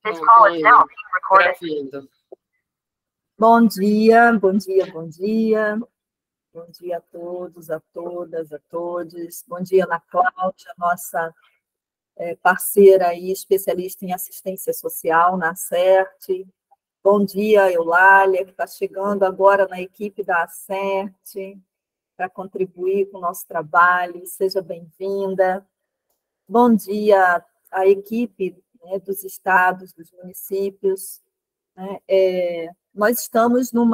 This call is now being recorded. Bom dia, bom dia, bom dia. Bom dia a todos, a todas, a todos. Bom dia, Ana Cláudia, nossa parceira e especialista em assistência social na ACERT. Bom dia, Eulália, que está chegando agora na equipe da ACERT para contribuir com o nosso trabalho. Seja bem-vinda. Bom dia à equipe, né, dos estados, dos municípios. Né? Nós estamos num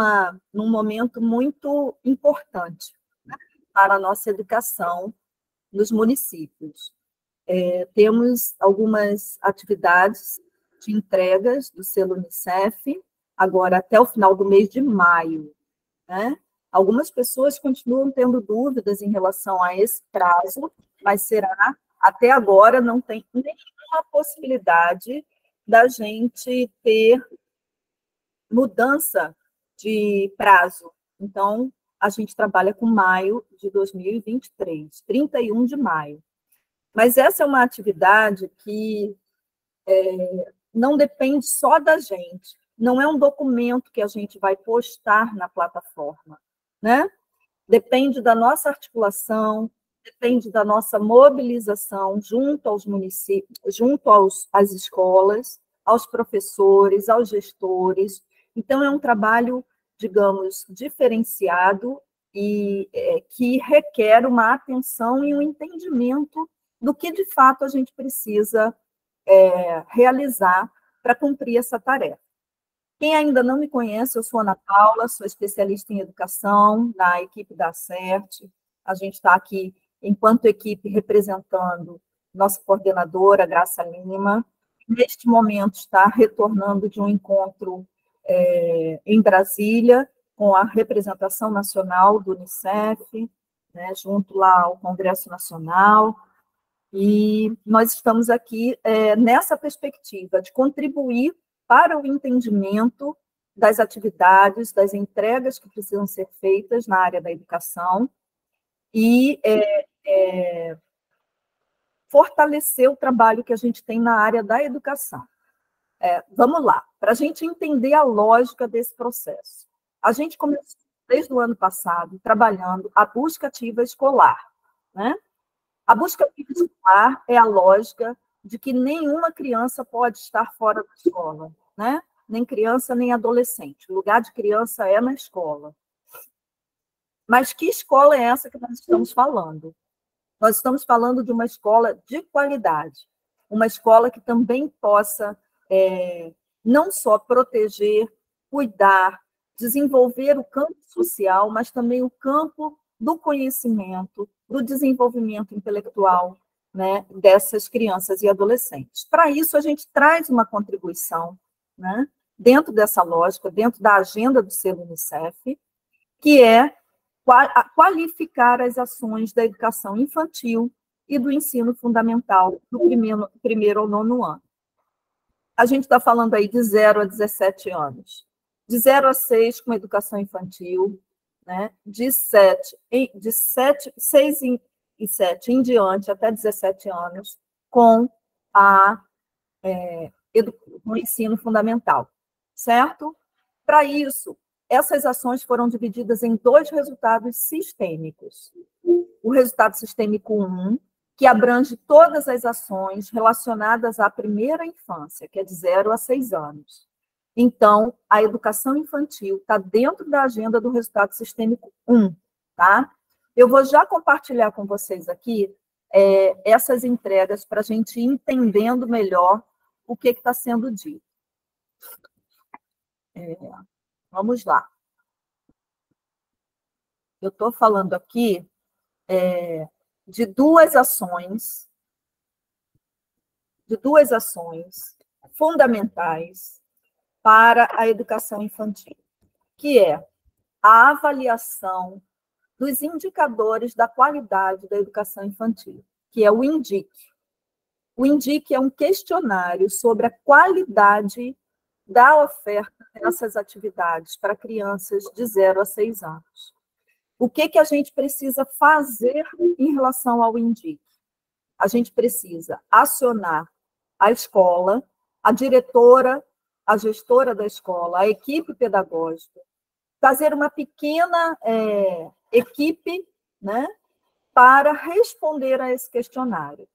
momento muito importante, né, para a nossa educação nos municípios. Temos algumas atividades de entregas do selo Unicef, agora até o final do mês de maio. Né? Algumas pessoas continuam tendo dúvidas em relação a esse prazo, mas será, até agora, não tem nenhuma possibilidade da gente ter mudança de prazo. Então, a gente trabalha com maio de 2023, 31 de maio. Mas essa é uma atividade que não depende só da gente, não é um documento que a gente vai postar na plataforma, né? Depende da nossa articulação, depende da nossa mobilização junto aos municípios, junto às escolas, aos professores, aos gestores. Então, é um trabalho, digamos, diferenciado e que requer uma atenção e um entendimento do que, de fato, a gente precisa realizar para cumprir essa tarefa. Quem ainda não me conhece, eu sou Ana Paula, sou especialista em educação na equipe da ACERT. A gente está aqui, enquanto equipe, representando nossa coordenadora, Graça Lima. Neste momento, está retornando de um encontro em Brasília, com a representação nacional do Unicef, né, junto lá ao Congresso Nacional. E nós estamos aqui nessa perspectiva de contribuir para o entendimento das atividades, das entregas que precisam ser feitas na área da educação e fortalecer o trabalho que a gente tem na área da educação. Vamos lá, para a gente entender a lógica desse processo. A gente começou, desde o ano passado, trabalhando a busca ativa escolar, né? A busca ativa escolar é a lógica de que nenhuma criança pode estar fora da escola, né? Nem criança, nem adolescente. O lugar de criança é na escola. Mas que escola é essa que nós estamos falando? Nós estamos falando de uma escola de qualidade, uma escola que também possa não só proteger, cuidar, desenvolver o campo social, mas também o campo do conhecimento, do desenvolvimento intelectual, né, dessas crianças e adolescentes. Para isso, a gente traz uma contribuição, né, dentro dessa lógica, dentro da agenda do selo Unicef, que é qualificar as ações da educação infantil e do ensino fundamental do primeiro ao 9º ano. A gente está falando aí de 0 a 17 anos, de 0 a 6 com educação infantil, né? De 6 e 7 em diante, até 17 anos, com o ensino fundamental, certo? Para isso, essas ações foram divididas em 2 resultados sistêmicos. O resultado sistêmico 1, que abrange todas as ações relacionadas à primeira infância, que é de 0 a 6 anos. Então, a educação infantil está dentro da agenda do resultado sistêmico 1, tá? Eu vou já compartilhar com vocês aqui essas entregas para a gente ir entendendo melhor o que está sendo dito. Vamos lá. Eu estou falando aqui de duas ações fundamentais para a educação infantil, que é a avaliação dos indicadores da qualidade da educação infantil, que é o INDIC. O INDIC é um questionário sobre a qualidade da oferta dessas atividades para crianças de 0 a 6 anos. O que a gente precisa fazer em relação ao INDIC? A gente precisa acionar a escola, a diretora, a gestora da escola, a equipe pedagógica, fazer uma pequena equipe, né, para responder a esse questionário.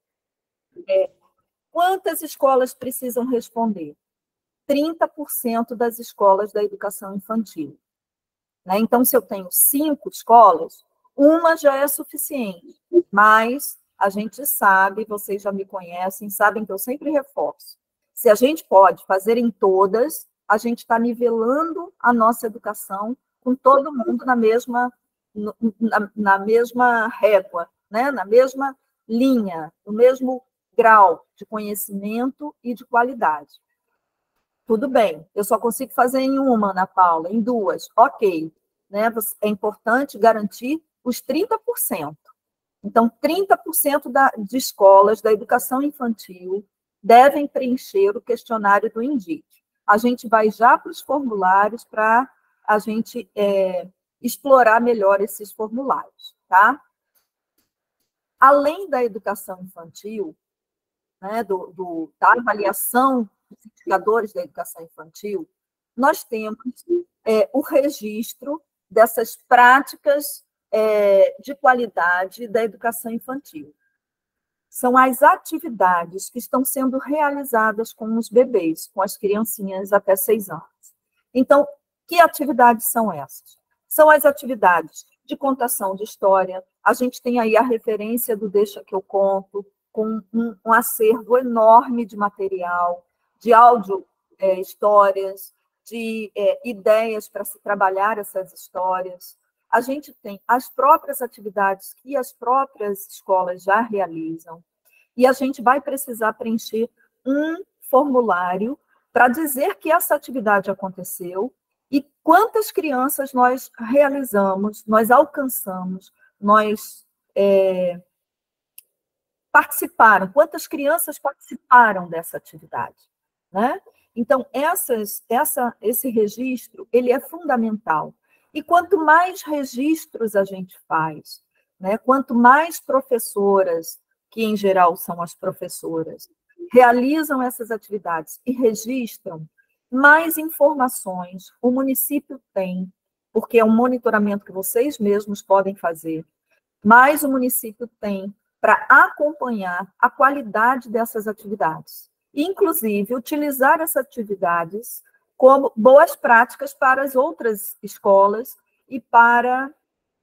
Quantas escolas precisam responder? 30% das escolas da educação infantil. Né? Então, se eu tenho 5 escolas, uma já é suficiente, mas a gente sabe, vocês já me conhecem, sabem que eu sempre reforço. Se a gente pode fazer em todas, a gente está nivelando a nossa educação com todo mundo na mesma régua, né? Na mesma linha, no mesmo grau de conhecimento e de qualidade. Tudo bem, eu só consigo fazer em uma, Ana Paula, em 2, ok. Né? É importante garantir os 30%. Então, 30% de escolas da educação infantil devem preencher o questionário do INDIC. A gente vai já para os formulários para a gente explorar melhor esses formulários. Tá? Além da educação infantil, né, da avaliação dos indicadores da educação infantil, nós temos o registro dessas práticas de qualidade da educação infantil. São as atividades que estão sendo realizadas com os bebês, com as criancinhas até 6 anos. Então, que atividades são essas? São as atividades de contação de história. A gente tem aí a referência do Deixa que eu conto, com um acervo enorme de material, de áudio, histórias, de ideias para se trabalhar essas histórias. A gente tem as próprias atividades que as próprias escolas já realizam, e a gente vai precisar preencher um formulário para dizer que essa atividade aconteceu e quantas crianças nós realizamos, nós alcançamos, nós participaram, quantas crianças participaram dessa atividade, né? Então, esse registro, ele é fundamental. E quanto mais registros a gente faz, né, quanto mais professoras, que em geral são as professoras, realizam essas atividades e registram, mais informações o município tem, porque é um monitoramento que vocês mesmos podem fazer, mais o município tem para acompanhar a qualidade dessas atividades. Inclusive, utilizar essas atividades como boas práticas para as outras escolas e para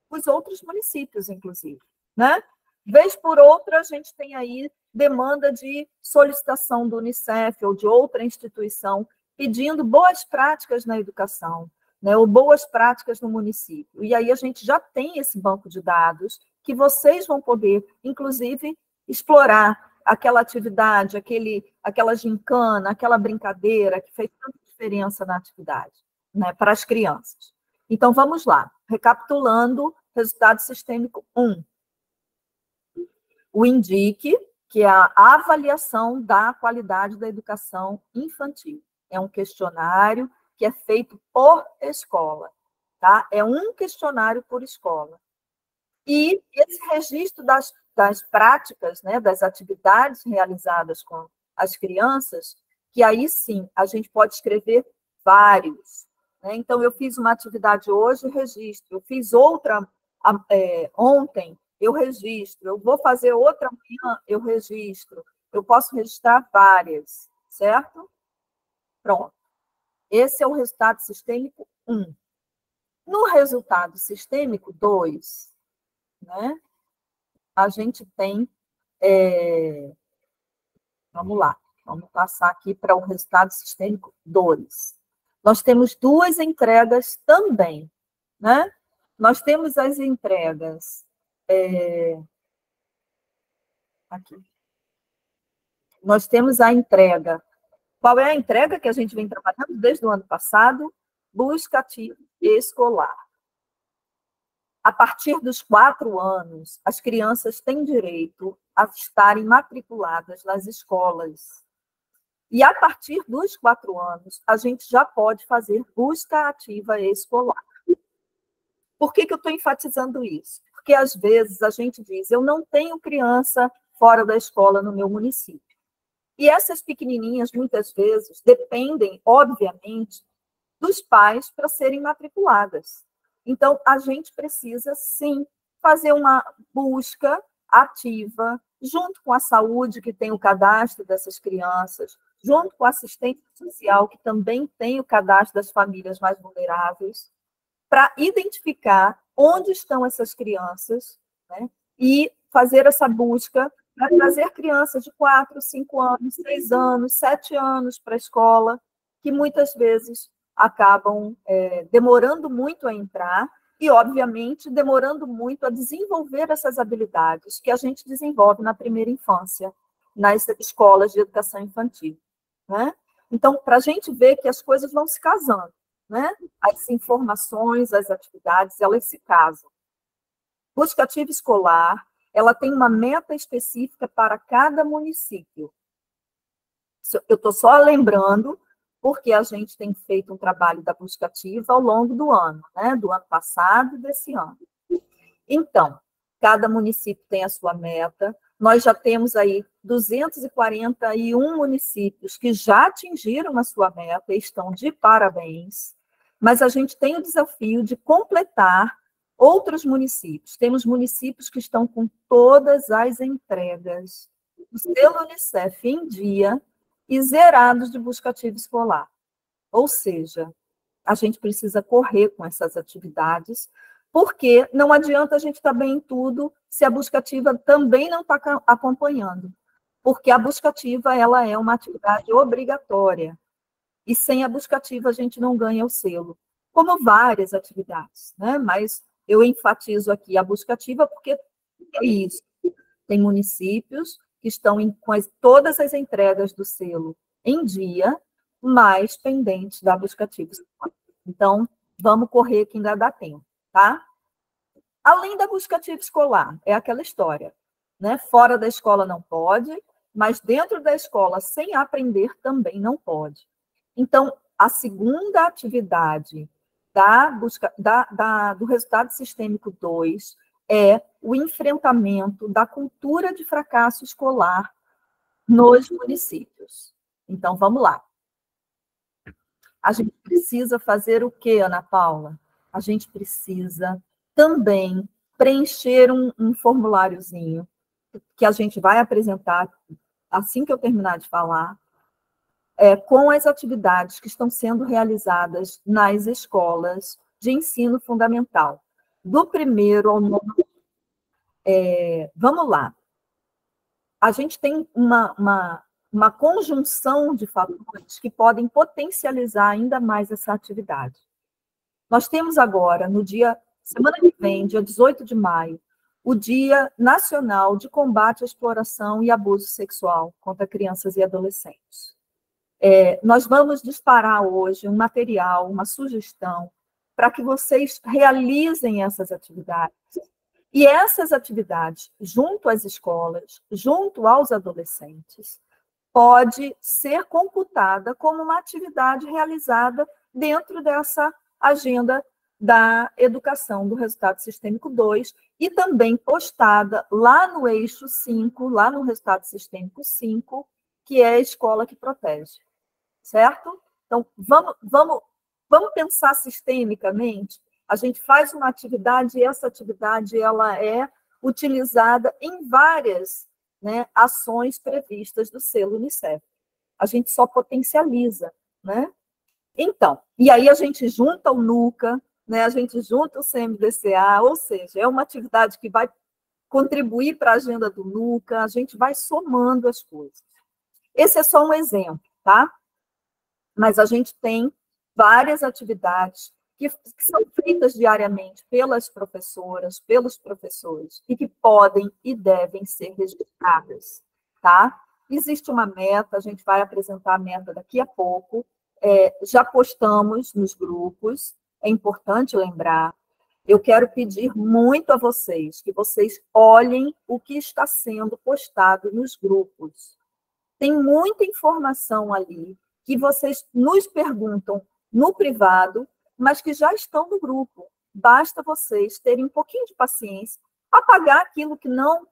os outros municípios, inclusive. Né? Vez por outra, a gente tem aí demanda de solicitação do Unicef ou de outra instituição pedindo boas práticas na educação, né, ou boas práticas no município. E aí a gente já tem esse banco de dados que vocês vão poder, inclusive, explorar aquela atividade, aquela gincana, aquela brincadeira que fez tanta diferença na atividade, né, para as crianças. Então, vamos lá. Recapitulando, resultado sistêmico 1. O INDIC, que é a avaliação da qualidade da educação infantil. É um questionário que é feito por escola, tá? É um questionário por escola. E esse registro das práticas, né, das atividades realizadas com as crianças, que aí sim a gente pode escrever vários. Né? Então, eu fiz uma atividade hoje, registro. Eu fiz outra ontem, eu registro. Eu vou fazer outra amanhã, eu registro. Eu posso registrar várias, certo? Pronto. Esse é o resultado sistêmico 1. No resultado sistêmico 2, né, a gente tem... vamos lá, vamos passar aqui para o resultado sistêmico 2. Nós temos 2 entregas também, né? Nós temos as entregas... aqui. Nós temos a entrega. Qual é a entrega que a gente vem trabalhando desde o ano passado? Busca ativa escolar. A partir dos 4 anos, as crianças têm direito a estarem matriculadas nas escolas. E a partir dos 4 anos, a gente já pode fazer busca ativa escolar. Por que eu estou enfatizando isso? Porque, às vezes, a gente diz, eu não tenho criança fora da escola no meu município. E essas pequenininhas, muitas vezes, dependem, obviamente, dos pais para serem matriculadas. Então, a gente precisa, sim, fazer uma busca ativa, junto com a saúde, que tem o cadastro dessas crianças, junto com a assistência social, que também tem o cadastro das famílias mais vulneráveis, para identificar onde estão essas crianças, né, e fazer essa busca para trazer crianças de 4, 5 anos, 6 anos, 7 anos para a escola, que muitas vezes acabam demorando muito a entrar e, obviamente, demorando muito a desenvolver essas habilidades que a gente desenvolve na primeira infância, nas escolas de educação infantil, né? Então, para a gente ver que as coisas vão se casando, né? As informações, as atividades, elas se casam. Busca ativa escolar, ela tem uma meta específica para cada município. Eu estou só lembrando, porque a gente tem feito um trabalho da busca ativa ao longo do ano, né? Do ano passado e desse ano. Então, cada município tem a sua meta. Nós já temos aí 241 municípios que já atingiram a sua meta e estão de parabéns, mas a gente tem o desafio de completar outros municípios. Temos municípios que estão com todas as entregas do selo Unicef em dia e zerados de busca ativa escolar. Ou seja, a gente precisa correr com essas atividades, porque não adianta a gente estar bem em tudo se a busca ativa também não está acompanhando. Porque a busca ativa, ela é uma atividade obrigatória. E sem a busca ativa a gente não ganha o selo. Como várias atividades, né? Mas eu enfatizo aqui a busca ativa porque é isso. Tem municípios que estão com todas as entregas do selo em dia, mas pendentes da busca ativa. Então, vamos correr que ainda dá tempo, tá? Além da busca ativa escolar, é aquela história, né? Fora da escola não pode, mas dentro da escola, sem aprender, também não pode. Então, a segunda atividade do resultado sistêmico 2 é o enfrentamento da cultura de fracasso escolar nos municípios. Então, vamos lá. A gente precisa fazer o quê, Ana Paula? A gente precisa também preencher um formuláriozinho que a gente vai apresentar assim que eu terminar de falar, com as atividades que estão sendo realizadas nas escolas de ensino fundamental, do primeiro ao nono. Vamos lá. A gente tem uma conjunção de fatores que podem potencializar ainda mais essa atividade. Nós temos agora, semana que vem, dia 18 de maio, o Dia Nacional de Combate à Exploração e Abuso Sexual contra Crianças e Adolescentes. Nós vamos disparar hoje um material, uma sugestão, para que vocês realizem essas atividades. E essas atividades, junto às escolas, junto aos adolescentes, pode ser computada como uma atividade realizada dentro dessa agenda da educação do resultado sistêmico 2 e também postada lá no eixo 5, lá no resultado sistêmico 5, que é a escola que protege. Certo? Então, vamos pensar sistemicamente. A gente faz uma atividade e essa atividade ela é utilizada em várias, né, ações previstas do selo Unicef. A gente só potencializa, né? Então, e aí a gente junta o NUCA, né, a gente junta o CMDCA, ou seja, é uma atividade que vai contribuir para a agenda do NUCA, a gente vai somando as coisas. Esse é só um exemplo, tá? Mas a gente tem várias atividades que são feitas diariamente pelas professoras, pelos professores, e que podem e devem ser registradas, tá? Existe uma meta, a gente vai apresentar a meta daqui a pouco, já postamos nos grupos, é importante lembrar. Eu quero pedir muito a vocês, que vocês olhem o que está sendo postado nos grupos. Tem muita informação ali, que vocês nos perguntam no privado, mas que já estão no grupo. Basta vocês terem um pouquinho de paciência, apagar aquilo que não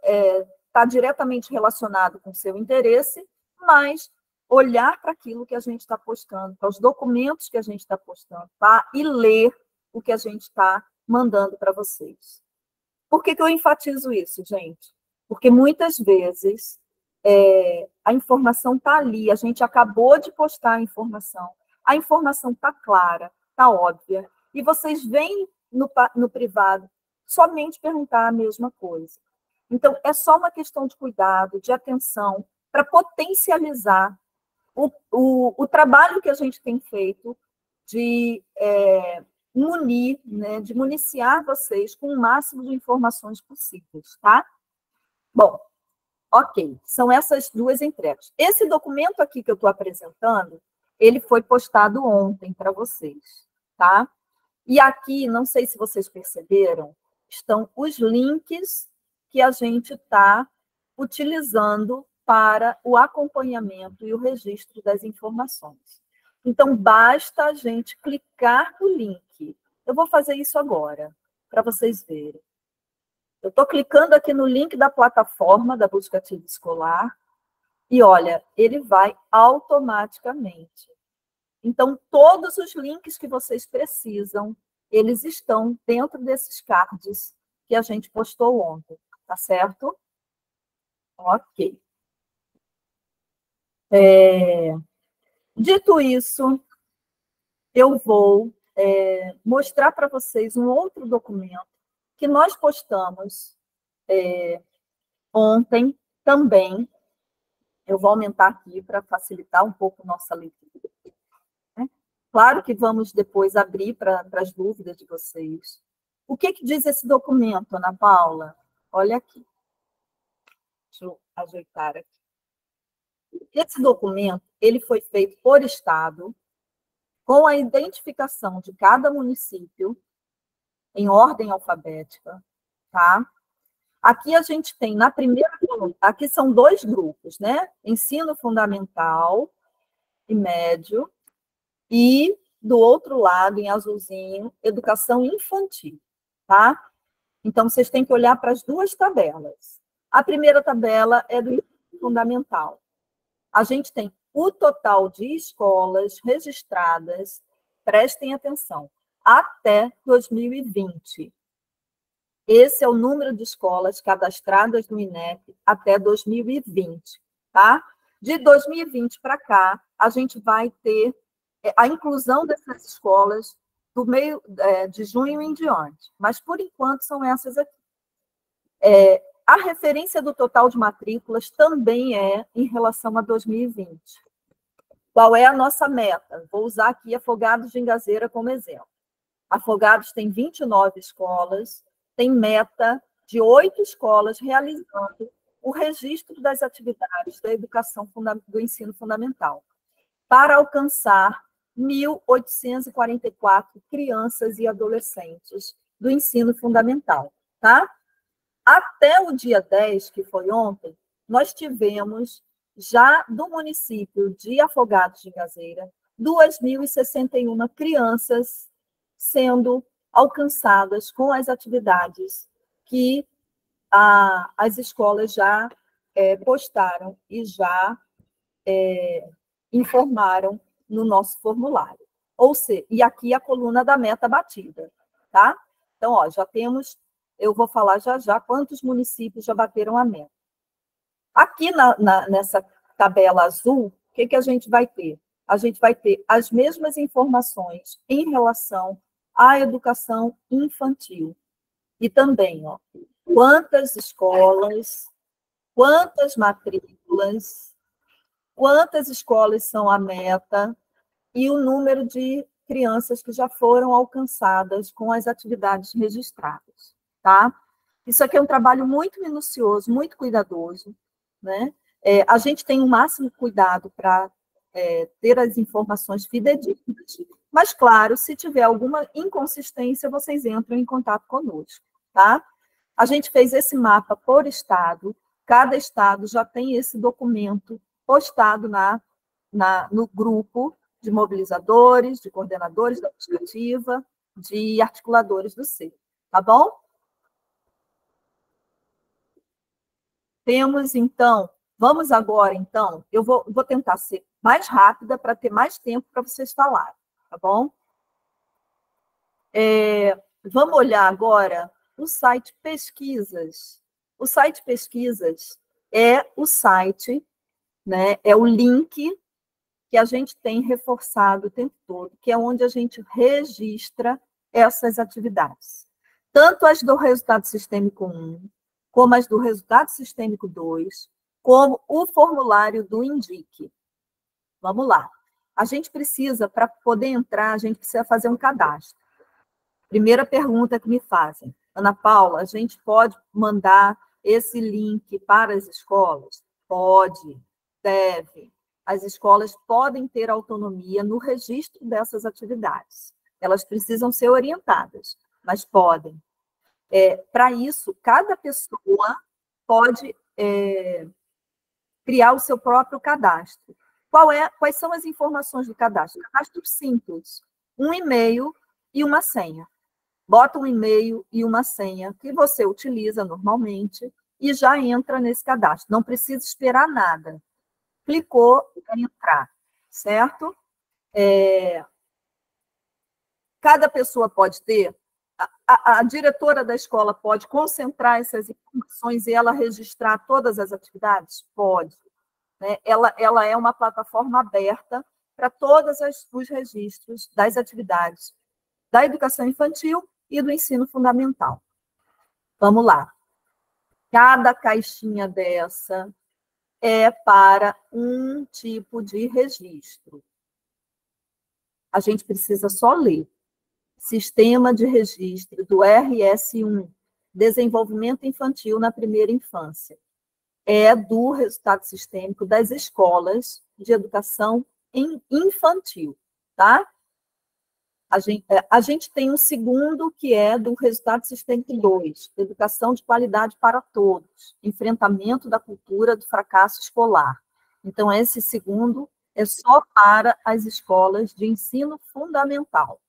está está diretamente relacionado com o seu interesse, mas olhar para aquilo que a gente está postando, para os documentos que a gente está postando, tá? E ler o que a gente está mandando para vocês. Por que eu enfatizo isso, gente? Porque muitas vezes a informação está ali, a gente acabou de postar a informação está clara, está óbvia, e vocês vêm no privado somente perguntar a mesma coisa. Então, é só uma questão de cuidado, de atenção, para potencializar o trabalho que a gente tem feito de munir, né, de municiar vocês com o máximo de informações possíveis, tá? Bom, ok, são essas duas entregas. Esse documento aqui que eu estou apresentando, ele foi postado ontem para vocês, tá? E aqui, não sei se vocês perceberam, estão os links que a gente está utilizando para o acompanhamento e o registro das informações. Então, basta a gente clicar no link. Eu vou fazer isso agora, para vocês verem. Eu estou clicando aqui no link da plataforma da Busca Ativa Escolar e, olha, ele vai automaticamente. Então, todos os links que vocês precisam, eles estão dentro desses cards que a gente postou ontem, tá certo? Ok. Dito isso, eu vou mostrar para vocês um outro documento que nós postamos ontem também. Eu vou aumentar aqui para facilitar um pouco nossa leitura. Né? Claro que vamos depois abrir para as dúvidas de vocês. O que diz esse documento, Ana Paula? Olha aqui. Deixa eu ajeitar aqui. Esse documento ele foi feito por estado, com a identificação de cada município, em ordem alfabética, tá? Aqui a gente tem, na primeira coluna, aqui são dois grupos, né? Ensino fundamental e médio, e do outro lado, em azulzinho, educação infantil, tá? Então, vocês têm que olhar para as duas tabelas. A primeira tabela é do ensino fundamental. A gente tem o total de escolas registradas, prestem atenção, até 2020. Esse é o número de escolas cadastradas no INEP até 2020, tá? De 2020 para cá, a gente vai ter a inclusão dessas escolas do meio de junho em diante, mas, por enquanto, são essas aqui. A referência do total de matrículas também é em relação a 2020. Qual é a nossa meta? Vou usar aqui Afogados de Ingazeira como exemplo. Afogados tem 29 escolas, tem meta de 8 escolas realizando o registro das atividades da educação do ensino fundamental, para alcançar 1.844 crianças e adolescentes do ensino fundamental, tá? Até o dia 10, que foi ontem, nós tivemos, já do município de Afogados de Ingazeira, 2.061 crianças sendo alcançadas com as atividades que as escolas já postaram e já informaram no nosso formulário. Ou seja, e aqui a coluna da meta batida, tá? Então, ó, já temos, eu vou falar já quantos municípios já bateram a meta. Aqui nessa tabela azul, o que a gente vai ter? A gente vai ter as mesmas informações em relação à educação infantil. E também, ó, quantas escolas, quantas matrículas, quantas escolas são a meta e o número de crianças que já foram alcançadas com as atividades registradas, tá? Isso aqui é um trabalho muito minucioso, muito cuidadoso, né? A gente tem o máximo cuidado para ter as informações fidedignas, mas, claro, se tiver alguma inconsistência, vocês entram em contato conosco, tá? A gente fez esse mapa por estado, cada estado já tem esse documento postado no grupo de mobilizadores, de coordenadores da Busca Ativa, de articuladores do C, tá bom? Temos, então, vamos agora, então, eu vou tentar ser mais rápida para ter mais tempo para vocês falarem, tá bom? Vamos olhar agora o site Pesquisas. O site Pesquisas é o site, né, é o link que a gente tem reforçado o tempo todo, que é onde a gente registra essas atividades. Tanto as do resultado sistêmico 1, como as do resultado sistêmico 2, como o formulário do INDIC. Vamos lá. A gente precisa, para poder entrar, a gente precisa fazer um cadastro. Primeira pergunta que me fazem. Ana Paula, a gente pode mandar esse link para as escolas? Pode, deve. As escolas podem ter autonomia no registro dessas atividades. Elas precisam ser orientadas, mas podem. Para isso, cada pessoa pode criar o seu próprio cadastro. Quais são as informações do cadastro? Cadastro simples, um e-mail e uma senha. Bota um e-mail e uma senha que você utiliza normalmente e já entra nesse cadastro. Não precisa esperar nada. Clicou, vai entrar, certo? Cada pessoa pode ter, a diretora da escola pode concentrar essas informações e ela registrar todas as atividades? Pode. Né? Ela é uma plataforma aberta para todos os registros das atividades da educação infantil e do ensino fundamental. Vamos lá. Cada caixinha dessa é para um tipo de registro. A gente precisa só ler. Sistema de registro do RS1, Desenvolvimento Infantil na Primeira Infância. É do resultado sistêmico das escolas de educação infantil, tá? A gente tem um segundo, que é do resultado sistêmico 2, Educação de Qualidade para Todos, Enfrentamento da Cultura do Fracasso Escolar. Então, esse segundo é só para as escolas de ensino fundamental.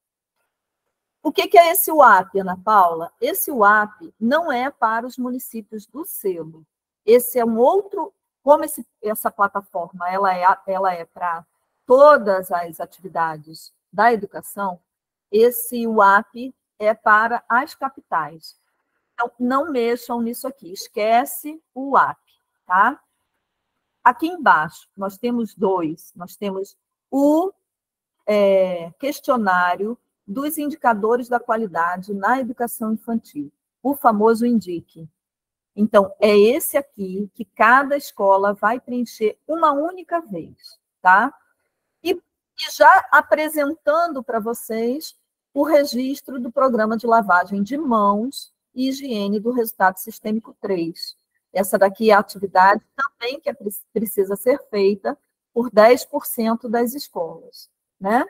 O que é esse UAP, Ana Paula? Esse UAP não é para os municípios do selo. Esse é um outro, como essa plataforma ela é para todas as atividades da educação, esse UAP é para as capitais. Então, não mexam nisso aqui, esquece o UAP, tá? Aqui embaixo, nós temos dois. Nós temos o questionário dos indicadores da qualidade na educação infantil, o famoso INDIC. Então, é esse aqui que cada escola vai preencher uma única vez, tá? E já apresentando para vocês o registro do programa de lavagem de mãos e higiene do resultado sistêmico 3. Essa daqui é a atividade também que precisa ser feita por 10% das escolas, né?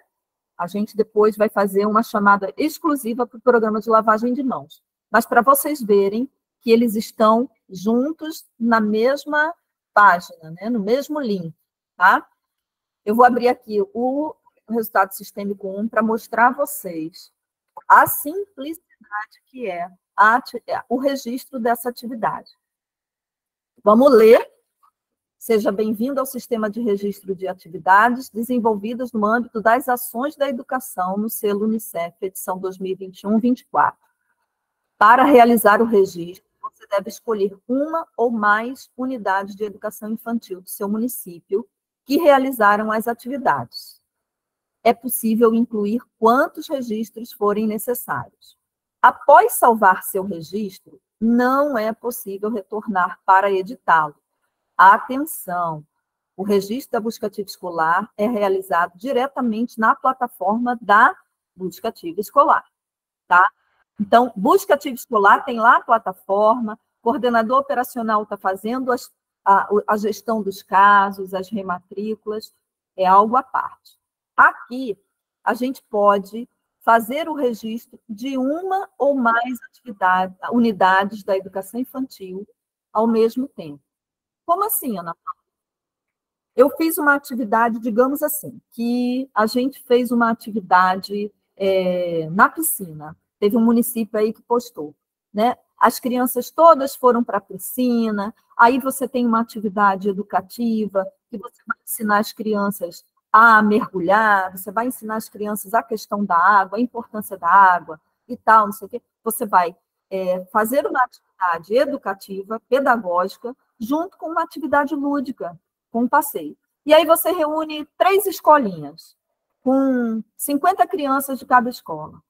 A gente depois vai fazer uma chamada exclusiva para o programa de lavagem de mãos. Mas para vocês verem que eles estão juntos na mesma página, né? No mesmo link, tá? Eu vou abrir aqui o resultado sistêmico 1 para mostrar a vocês a simplicidade que é o registro dessa atividade. Vamos ler. Seja bem-vindo ao Sistema de Registro de Atividades desenvolvidas no âmbito das ações da educação no selo Unicef, edição 2021-24. Para realizar o registro, você deve escolher uma ou mais unidades de educação infantil do seu município que realizaram as atividades. É possível incluir quantos registros forem necessários. Após salvar seu registro, não é possível retornar para editá-lo. Atenção! O registro da busca ativa escolar é realizado diretamente na plataforma da busca ativa escolar, tá? Então, busca ativa escolar tem lá a plataforma, o coordenador operacional está fazendo a gestão dos casos, as rematrículas, é algo à parte. Aqui, a gente pode fazer o registro de uma ou mais unidades da educação infantil ao mesmo tempo. Como assim, Ana Paula? Eu fiz uma atividade, digamos assim, que a gente fez uma atividade na piscina. Teve um município aí que postou, né? As crianças todas foram para a piscina, Aí você tem uma atividade educativa, que você vai ensinar as crianças a mergulhar, você vai ensinar as crianças a questão da água, a importância da água e tal, não sei o quê. Você vai fazer uma atividade educativa, pedagógica, junto com uma atividade lúdica, com um passeio. E aí você reúne 3 escolinhas, com 50 crianças de cada escola.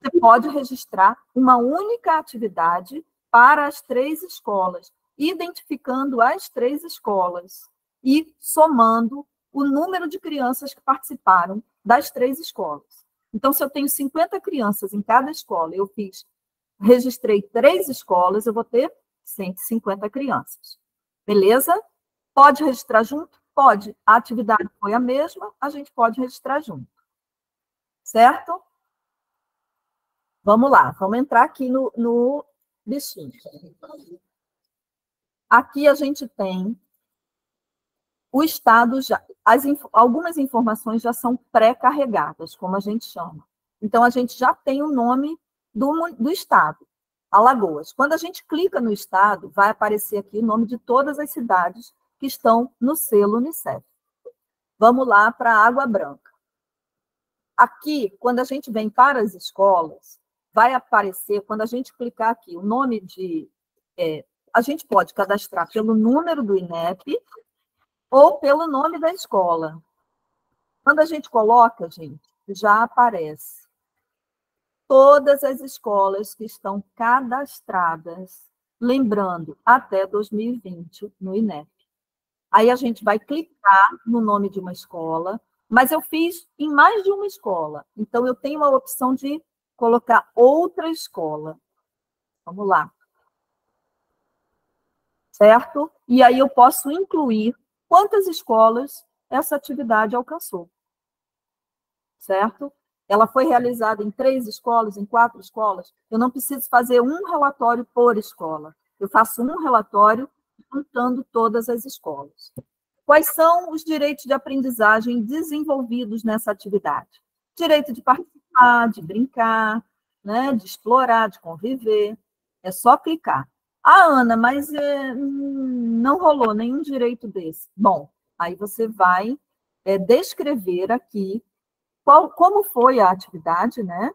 Você pode registrar uma única atividade para as 3 escolas, identificando as 3 escolas e somando o número de crianças que participaram das 3 escolas. Então, se eu tenho 50 crianças em cada escola, registrei 3 escolas, eu vou ter 150 crianças. Beleza? Pode registrar junto? Pode. A atividade foi a mesma, a gente pode registrar junto. Certo? Vamos lá, vamos entrar aqui no bichinho. Aqui a gente tem o estado já, algumas informações já são pré-carregadas, como a gente chama. Então, a gente já tem o nome do estado, Alagoas. Quando a gente clica no estado, vai aparecer aqui o nome de todas as cidades que estão no selo Unicef. Vamos lá para Água Branca. Aqui, quando a gente vem para as escolas, vai aparecer, quando a gente clicar aqui, o nome de... a gente pode cadastrar pelo número do INEP ou pelo nome da escola. Quando a gente coloca, gente, já aparece todas as escolas que estão cadastradas, lembrando, até 2020, no INEP. Aí a gente vai clicar no nome de uma escola, mas eu fiz em mais de uma escola. Então, eu tenho a opção de colocar outra escola. Vamos lá. Certo? E aí eu posso incluir quantas escolas essa atividade alcançou. Certo? Ela foi realizada em 3 escolas, em 4 escolas. Eu não preciso fazer um relatório por escola. Eu faço um relatório juntando todas as escolas. Quais são os direitos de aprendizagem desenvolvidos nessa atividade? Direito de participar, de brincar, né, de explorar, de conviver. É só clicar. Ah, Ana, mas não rolou nenhum direito desse. Bom, aí você vai descrever aqui como foi a atividade, né?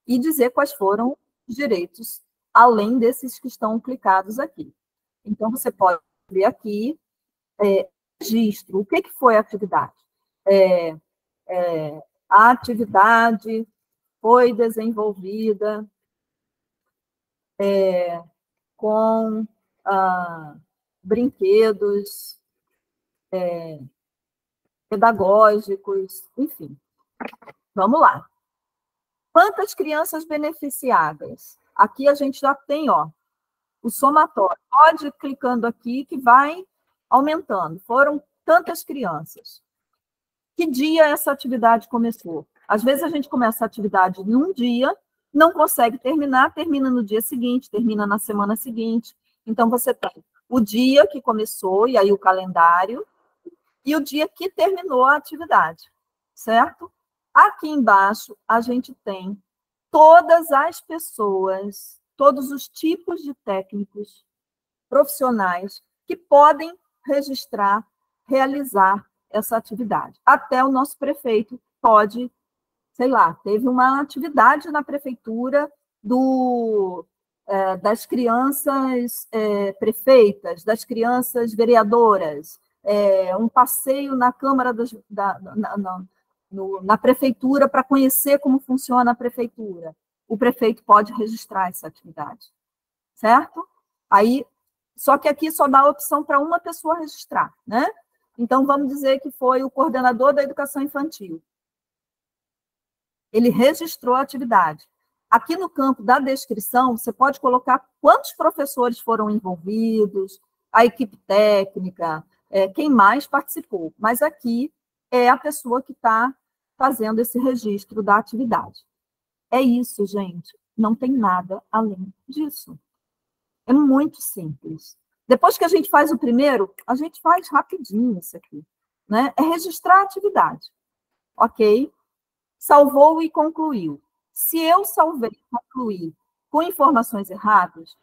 E dizer quais foram os direitos, além desses que estão clicados aqui. Então, você pode ver aqui, registro, o que foi a atividade? A atividade foi desenvolvida com brinquedos pedagógicos, enfim. Vamos lá. Quantas crianças beneficiadas? Aqui a gente já tem, ó, o somatório. Pode ir clicando aqui que vai aumentando. Foram tantas crianças. Que dia essa atividade começou? Às vezes a gente começa a atividade num dia, não consegue terminar, termina no dia seguinte, termina na semana seguinte. Então, você tem o dia que começou, e aí o calendário, e o dia que terminou a atividade, certo? Aqui embaixo, a gente tem todas as pessoas, todos os tipos de técnicos profissionais que podem registrar, realizar essa atividade. Até o nosso prefeito pode, sei lá, teve uma atividade na prefeitura das crianças prefeitas, das crianças vereadoras, um passeio na Câmara na prefeitura para conhecer como funciona a prefeitura. O prefeito pode registrar essa atividade, certo? Aí, só que aqui só dá a opção para uma pessoa registrar, né? Então, vamos dizer que foi o coordenador da educação infantil. Ele registrou a atividade. Aqui no campo da descrição, você pode colocar quantos professores foram envolvidos, a equipe técnica, quem mais participou. Mas aqui é a pessoa que está fazendo esse registro da atividade. É isso, gente. Não tem nada além disso. É muito simples. Depois que a gente faz o primeiro, a gente faz rapidinho isso aqui, né? É registrar a atividade. Ok? Salvou e concluiu. Se eu salvei e concluí com informações erradas,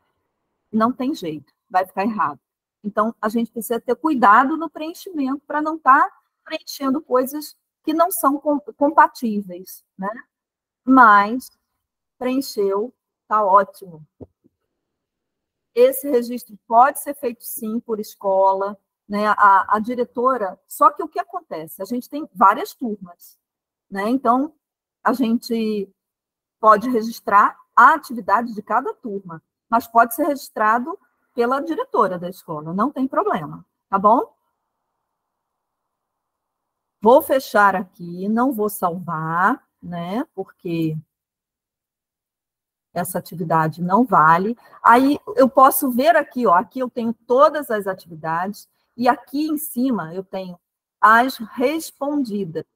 não tem jeito, vai ficar errado. Então, a gente precisa ter cuidado no preenchimento para não estar preenchendo coisas que não são compatíveis, né? Mas preencheu, está ótimo. Esse registro pode ser feito, sim, por escola, né? A diretora... Só que o que acontece? A gente tem várias turmas, né? Então, a gente pode registrar a atividade de cada turma, mas pode ser registrado pela diretora da escola, não tem problema, tá bom? Vou fechar aqui, não vou salvar, né? Porque essa atividade não vale. Aí eu posso ver aqui, ó, aqui eu tenho todas as atividades e aqui em cima eu tenho as respondidas.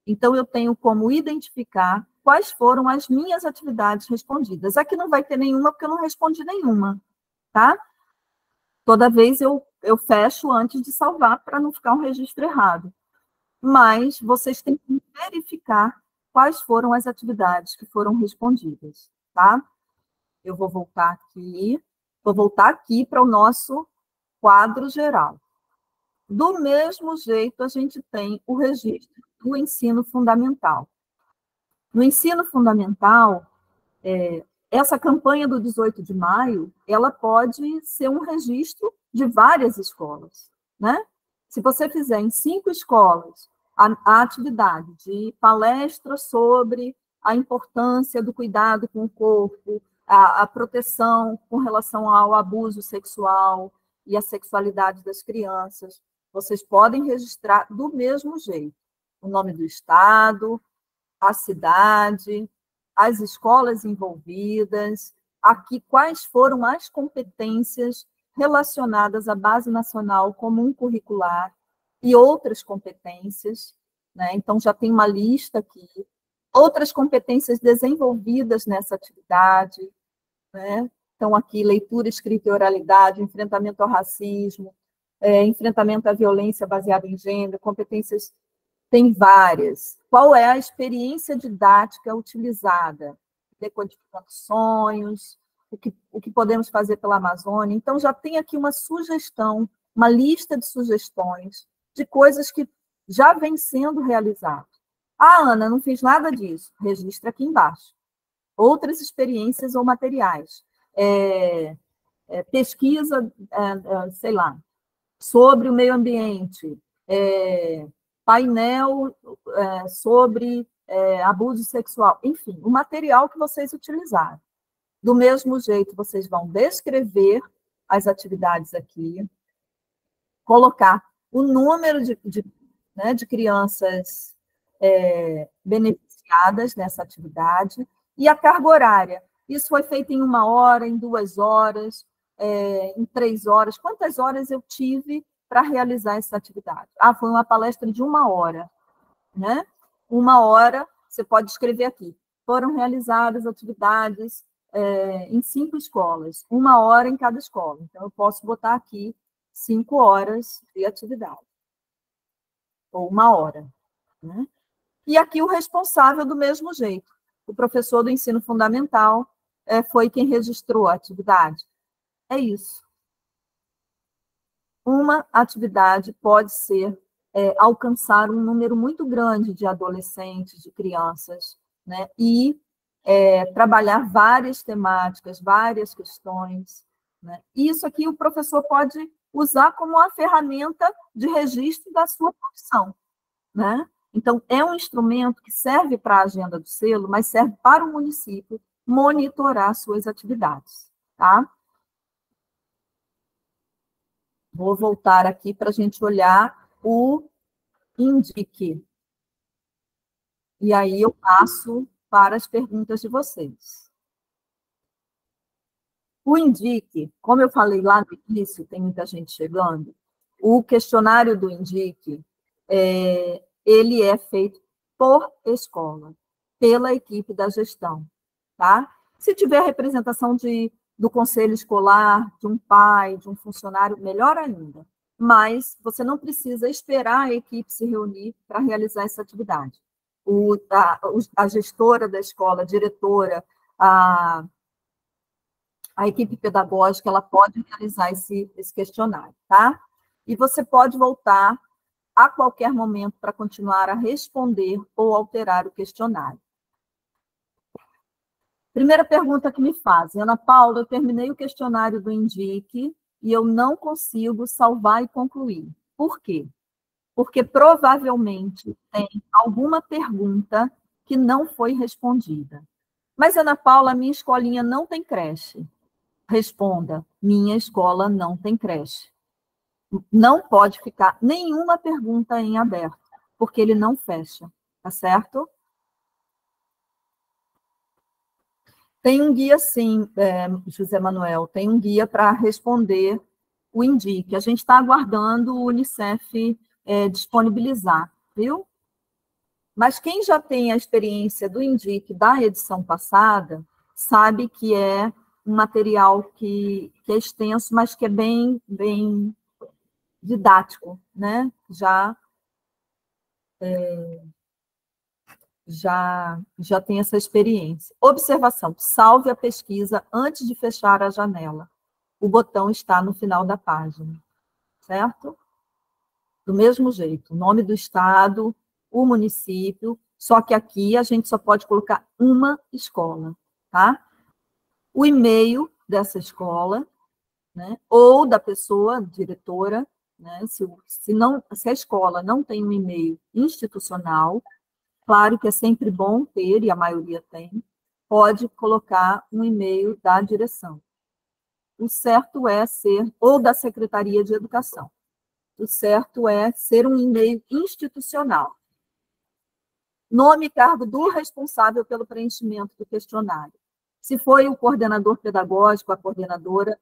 Então eu tenho como identificar quais foram as minhas atividades respondidas. Aqui não vai ter nenhuma porque eu não respondi nenhuma, tá? Toda vez eu fecho antes de salvar para não ficar um registro errado. Mas vocês têm que verificar quais foram as atividades que foram respondidas, tá? Eu vou voltar aqui para o nosso quadro geral. Do mesmo jeito, a gente tem o registro do ensino fundamental. No ensino fundamental, essa campanha do 18 de maio, ela pode ser um registro de várias escolas, né? Se você fizer em 5 escolas a atividade de palestra sobre a importância do cuidado com o corpo, a proteção com relação ao abuso sexual e a sexualidade das crianças, vocês podem registrar do mesmo jeito. O nome do estado, a cidade, as escolas envolvidas, aqui quais foram as competências relacionadas à Base Nacional Comum Curricular e outras competências, né? Então, já tem uma lista aqui. Outras competências desenvolvidas nessa atividade, né? Então, aqui, leitura, escrita e oralidade, enfrentamento ao racismo, enfrentamento à violência baseada em gênero, competências tem várias. Qual é a experiência didática utilizada? Decodificando sonhos, o que podemos fazer pela Amazônia. Então, já tem aqui uma sugestão, uma lista de sugestões de coisas que já vêm sendo realizadas. Ah, Ana, não fiz nada disso. Registra aqui embaixo. Outras experiências ou materiais. Pesquisa, sei lá, sobre o meio ambiente, painel sobre abuso sexual, enfim, o material que vocês utilizaram. Do mesmo jeito, vocês vão descrever as atividades aqui, colocar o número de crianças beneficiadas nessa atividade e a carga horária. Isso foi feito em 1 hora, em 2 horas, em 3 horas. Quantas horas eu tive para realizar essa atividade? Ah, foi uma palestra de 1 hora, né? 1 hora, você pode escrever aqui. Foram realizadas atividades em 5 escolas, 1 hora em cada escola. Então, eu posso botar aqui 5 horas de atividade, ou 1 hora, né? E aqui o responsável do mesmo jeito. O professor do ensino fundamental foi quem registrou a atividade. É isso. Uma atividade pode ser alcançar um número muito grande de adolescentes, de crianças, né? E trabalhar várias temáticas, várias questões, né? Isso aqui o professor pode usar como uma ferramenta de registro da sua profissão, né? Então, é um instrumento que serve para a agenda do selo, mas serve para o município monitorar suas atividades, tá? Vou voltar aqui para a gente olhar o INDIC. E aí eu passo para as perguntas de vocês. O INDIC, como eu falei lá no início, tem muita gente chegando, o questionário do INDIC, ele é feito por escola, pela equipe da gestão, tá? Se tiver representação do conselho escolar, de um pai, de um funcionário, melhor ainda. Mas você não precisa esperar a equipe se reunir para realizar essa atividade. A gestora da escola, a diretora, a a equipe pedagógica ela pode realizar esse questionário, tá? E você pode voltar a qualquer momento para continuar a responder ou alterar o questionário. Primeira pergunta que me fazem, Ana Paula, eu terminei o questionário do Indique e eu não consigo salvar e concluir. Por quê? Porque provavelmente tem alguma pergunta que não foi respondida. Mas, Ana Paula, minha escolinha não tem creche. Responda, minha escola não tem creche. Não pode ficar nenhuma pergunta em aberto, porque ele não fecha, tá certo? Tem um guia, sim, José Manuel, tem um guia para responder o Indique. A gente está aguardando o Unicef disponibilizar, viu? Mas quem já tem a experiência do Indique da edição passada, sabe que é um material que é extenso, mas que é bem didático, né? Já tem essa experiência. Observação, salve a pesquisa antes de fechar a janela. O botão está no final da página, certo? Do mesmo jeito, o nome do estado, o município, só que aqui a gente só pode colocar uma escola, tá? O e-mail dessa escola, né? Ou da pessoa diretora, né? Se a escola não tem um e-mail institucional, claro que é sempre bom ter, e a maioria tem, pode colocar um e-mail da direção. O certo é ser, ou da Secretaria de Educação. O certo é ser um e-mail institucional. Nome e cargo do responsável pelo preenchimento do questionário. Se foi o coordenador pedagógico, a coordenadora,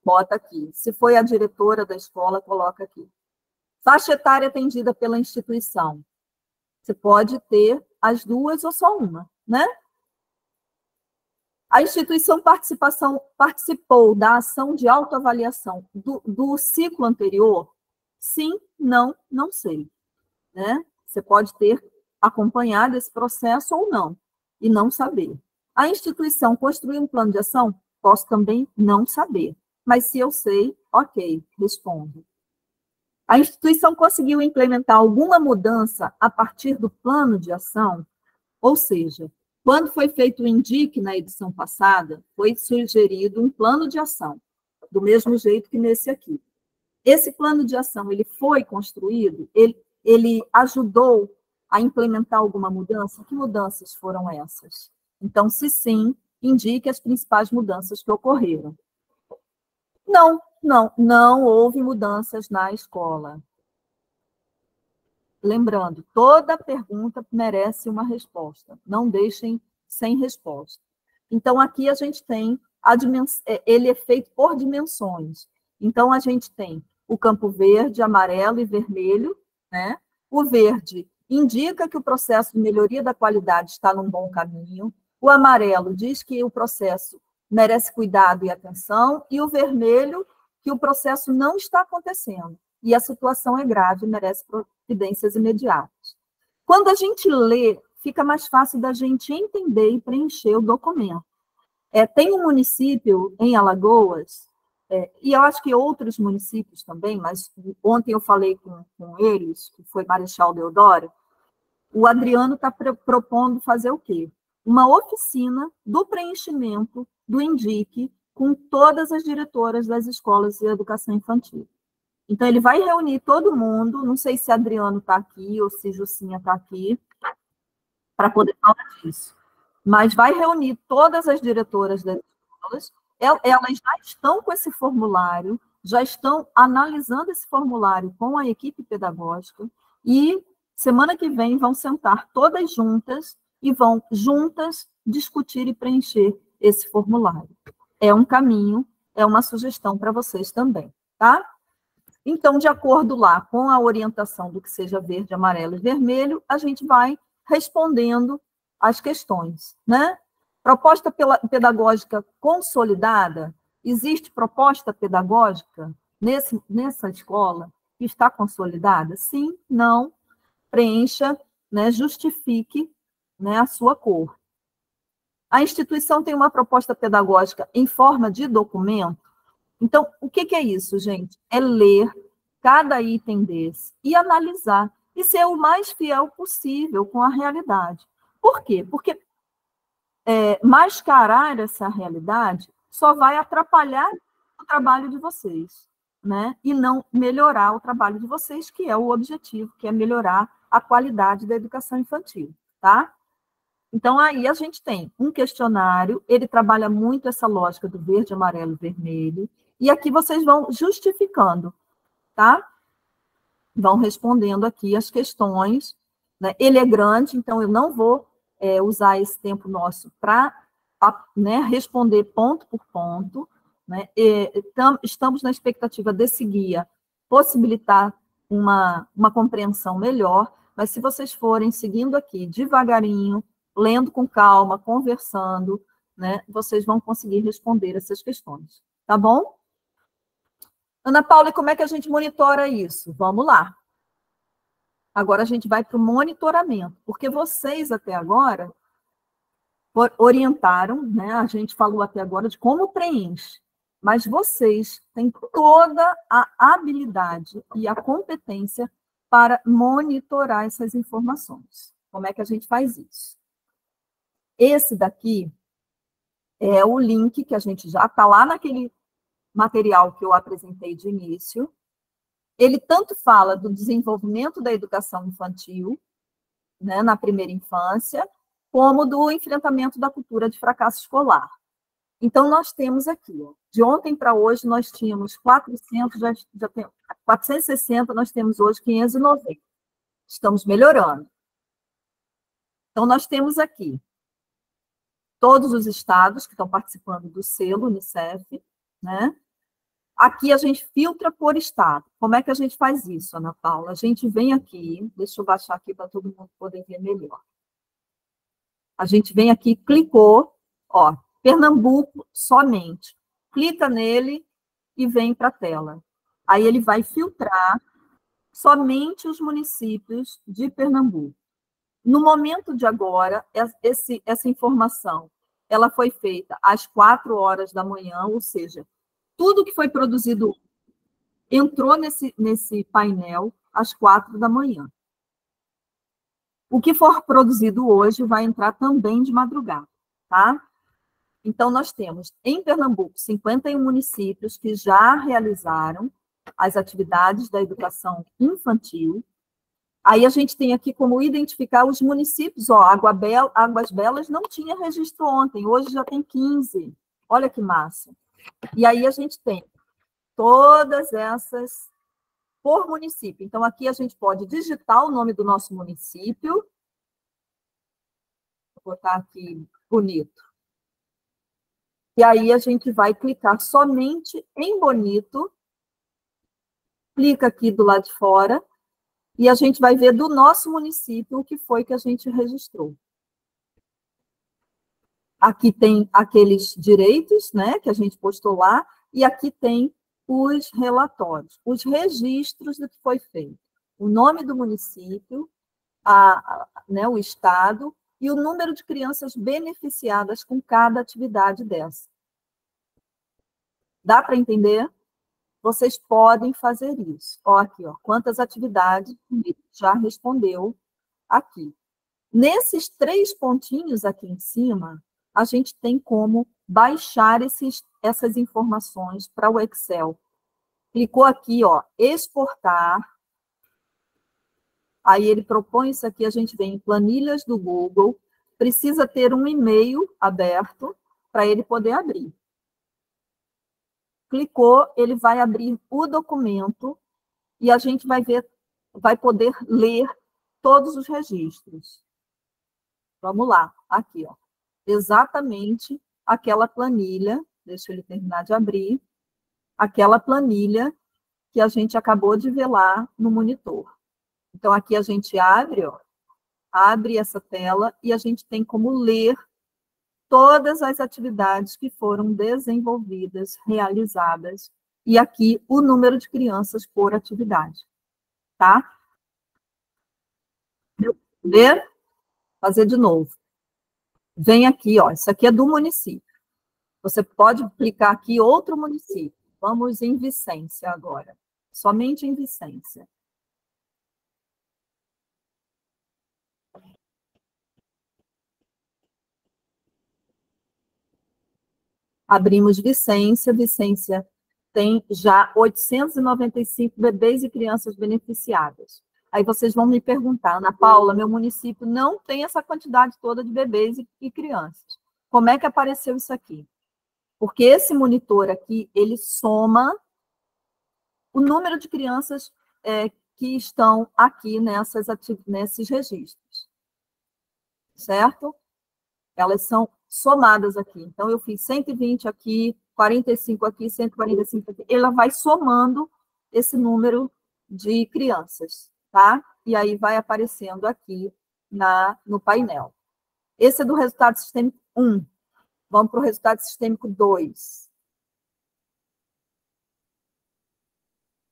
bota aqui. Se foi a diretora da escola, coloca aqui. Faixa etária atendida pela instituição. Você pode ter as duas ou só uma, né? A instituição participou da ação de autoavaliação do ciclo anterior? Sim, não, não sei. Né? Você pode ter acompanhado esse processo ou não, e não saber. A instituição construiu um plano de ação? Posso também não saber. Mas se eu sei, ok, respondo. A instituição conseguiu implementar alguma mudança a partir do plano de ação? Ou seja, quando foi feito o Indique na edição passada, foi sugerido um plano de ação, do mesmo jeito que nesse aqui. Esse plano de ação, ele foi construído? Ele ajudou a implementar alguma mudança? Que mudanças foram essas? Então, se sim, indique as principais mudanças que ocorreram. Não houve mudanças na escola. Lembrando, toda pergunta merece uma resposta. Não deixem sem resposta. Então, aqui a gente tem, ele é feito por dimensões. Então, a gente tem o campo verde, amarelo e vermelho, né? O verde indica que o processo de melhoria da qualidade está num bom caminho. O amarelo diz que o processo merece cuidado e atenção. E o vermelho, que o processo não está acontecendo. E a situação é grave, merece providências imediatas. Quando a gente lê, fica mais fácil da gente entender e preencher o documento. Tem um município em Alagoas, e eu acho que outros municípios também, mas ontem eu falei com eles, que foi Marechal Deodoro, o Adriano está propondo fazer o quê? Uma oficina do preenchimento do Indique com todas as diretoras das escolas de educação infantil. Então, ele vai reunir todo mundo, não sei se Adriano está aqui ou se Jucinha está aqui, para poder falar disso. Mas vai reunir todas as diretoras das escolas, elas já estão com esse formulário, já estão analisando esse formulário com a equipe pedagógica, e semana que vem vão sentar todas juntas e vão juntas discutir e preencher esse formulário. É um caminho, é uma sugestão para vocês também, tá? Então, de acordo lá com a orientação do que seja verde, amarelo e vermelho, a gente vai respondendo as questões, né? Proposta pedagógica consolidada. Existe proposta pedagógica nessa escola que está consolidada? Sim, não. Preencha, né, justifique, né, a sua cor. A instituição tem uma proposta pedagógica em forma de documento. Então, o que é isso, gente? É ler cada item desse e analisar, e ser o mais fiel possível com a realidade. Por quê? Porque mascarar essa realidade só vai atrapalhar o trabalho de vocês, né? E não melhorar o trabalho de vocês, que é o objetivo, que é melhorar a qualidade da educação infantil, tá? Então, aí a gente tem um questionário, ele trabalha muito essa lógica do verde, amarelo e vermelho, e aqui vocês vão justificando, tá? Vão respondendo aqui as questões, né? Ele é grande, então eu não vou usar esse tempo nosso para responder ponto por ponto, né? Estamos na expectativa desse guia possibilitar uma compreensão melhor, mas se vocês forem seguindo aqui devagarinho, lendo com calma, conversando, né, vocês vão conseguir responder essas questões, tá bom? Ana Paula, e como é que a gente monitora isso? Vamos lá. Agora a gente vai para o monitoramento, porque vocês até agora orientaram, né? A gente falou até agora de como preenche, mas vocês têm toda a habilidade e a competência para monitorar essas informações. Como é que a gente faz isso? Esse daqui é o link que a gente já está lá naquele material que eu apresentei de início. Ele tanto fala do desenvolvimento da educação infantil, né, na primeira infância, como do enfrentamento da cultura de fracasso escolar. Então, nós temos aqui, ó, de ontem para hoje, nós tínhamos 400, já tem 460, nós temos hoje 590. Estamos melhorando. Então, nós temos aqui todos os estados que estão participando do selo Unicef, né? Aqui a gente filtra por estado. Como é que a gente faz isso, Ana Paula? A gente vem aqui, deixa eu baixar aqui para todo mundo poder ver melhor. A gente vem aqui, clicou, ó, Pernambuco somente. Clica nele e vem para a tela. Aí ele vai filtrar somente os municípios de Pernambuco. No momento de agora, essa informação, ela foi feita às 4 horas da manhã, ou seja, tudo que foi produzido entrou nesse painel às 4 da manhã. O que for produzido hoje vai entrar também de madrugada, tá? Então, nós temos, em Pernambuco, 51 municípios que já realizaram as atividades da educação infantil. Aí a gente tem aqui como identificar os municípios. Ó, Águas Belas não tinha registro ontem, hoje já tem 15. Olha que massa. E aí a gente tem todas essas por município. Então, aqui a gente pode digitar o nome do nosso município. Vou botar aqui bonito. E aí a gente vai clicar somente em bonito. Clica aqui do lado de fora. E a gente vai ver do nosso município o que foi que a gente registrou. Aqui tem aqueles direitos, né, que a gente postou lá, e aqui tem os relatórios, os registros do que foi feito. O nome do município, né, o estado, e o número de crianças beneficiadas com cada atividade dessa. Dá para entender? Vocês podem fazer isso. Ó, aqui, ó, quantas atividades já respondeu aqui. Nesses 3 pontinhos aqui em cima, a gente tem como baixar essas informações para o Excel. Clicou aqui, ó, exportar. Aí ele propõe isso aqui, a gente vem em planilhas do Google, precisa ter um e-mail aberto para ele poder abrir. Clicou, ele vai abrir o documento e a gente vai poder ler todos os registros. Vamos lá, aqui, ó. Exatamente aquela planilha, deixa ele terminar de abrir, aquela planilha que a gente acabou de ver lá no monitor. Então, aqui a gente abre, ó, abre essa tela e a gente tem como ler todas as atividades que foram desenvolvidas, realizadas, e aqui o número de crianças por atividade, tá? Ver? Fazer de novo. vem aqui, ó, isso aqui é do município. Você pode clicar aqui outro município. Vamos em Vicência agora. Somente em Vicência. Abrimos Vicência. Vicência tem já 895 bebês e crianças beneficiadas. Aí vocês vão me perguntar, Ana Paula, meu município não tem essa quantidade toda de bebês e crianças. Como é que apareceu isso aqui? Porque esse monitor aqui, ele soma o número de crianças que estão aqui nesses registros. Certo? Elas são somadas aqui. Então, eu fiz 120 aqui, 45 aqui, 145 aqui. Ela vai somando esse número de crianças, tá? E aí vai aparecendo aqui no painel. Esse é do resultado sistêmico 1. Vamos para o resultado sistêmico 2.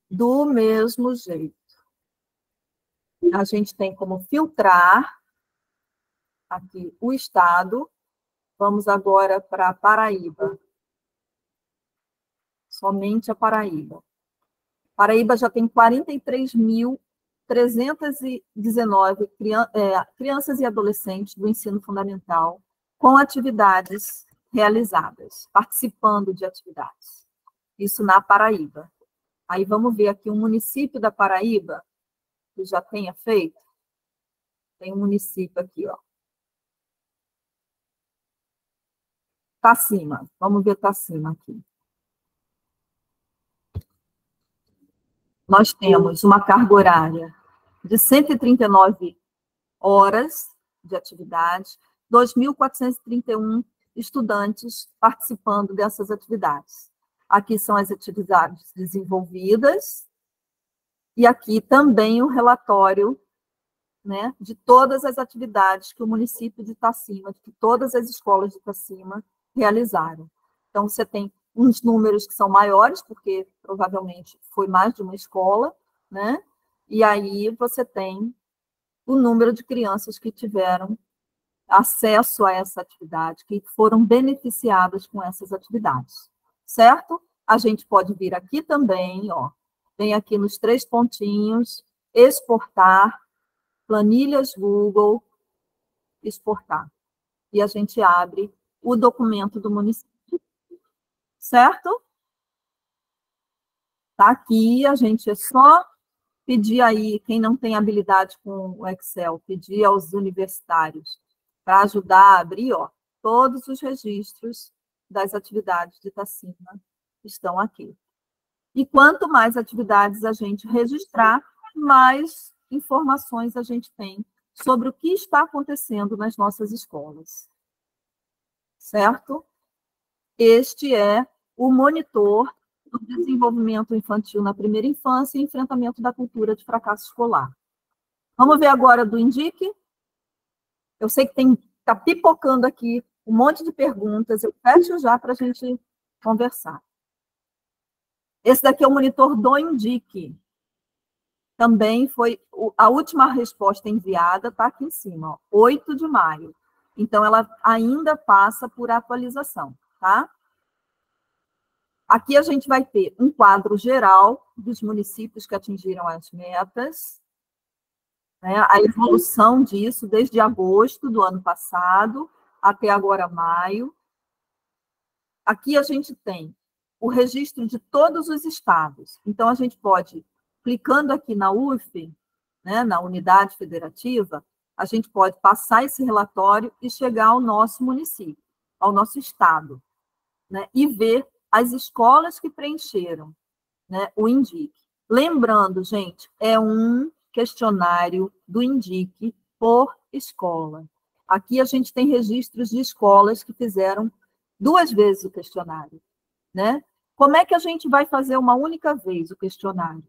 Do mesmo jeito. A gente tem como filtrar aqui o estado. Vamos agora para a Paraíba. Somente a Paraíba. Paraíba já tem 43.319 crianças e adolescentes do ensino fundamental com atividades realizadas, participando de atividades. Isso na Paraíba. Aí vamos ver aqui um município da Paraíba que já tenha feito. Tem um município aqui, ó. Tacima. Vamos ver Tacima aqui. Nós temos uma carga horária de 139 horas de atividade, 2.431 estudantes participando dessas atividades. Aqui são as atividades desenvolvidas, e aqui também o relatório, né, de todas as atividades que o município de Itacima, que todas as escolas de Itacima realizaram. Então, você tem uns números que são maiores, porque provavelmente foi mais de uma escola, né? E aí você tem o número de crianças que tiveram acesso a essa atividade, que foram beneficiadas com essas atividades, certo? A gente pode vir aqui também, ó, vem aqui nos 3 pontinhos, exportar, planilhas Google, exportar. E a gente abre o documento do município, certo? Tá aqui, a gente é só pedir aí, quem não tem habilidade com o Excel, pedir aos universitários para ajudar a abrir, ó, todos os registros das atividades de Itacima estão aqui. E quanto mais atividades a gente registrar, mais informações a gente tem sobre o que está acontecendo nas nossas escolas. Certo? Este é o monitor do desenvolvimento infantil na primeira infância e enfrentamento da cultura de fracasso escolar. Vamos ver agora do Indique. Eu sei que está pipocando aqui um monte de perguntas, eu fecho já para a gente conversar. Esse daqui é o monitor do Indique. Também foi a última resposta enviada, está aqui em cima, ó, 8 de maio. Então, ela ainda passa por atualização, tá? Aqui a gente vai ter um quadro geral dos municípios que atingiram as metas, né? A evolução disso desde agosto do ano passado até agora maio. Aqui a gente tem o registro de todos os estados. Então, a gente pode, clicando aqui na UF, né, na unidade federativa, a gente pode passar esse relatório e chegar ao nosso município, ao nosso estado, né, e ver as escolas que preencheram, né, o INDIC. Lembrando, gente, é um questionário do INDIC por escola. Aqui a gente tem registros de escolas que fizeram 2 vezes o questionário, né? Como é que a gente vai fazer uma única vez o questionário?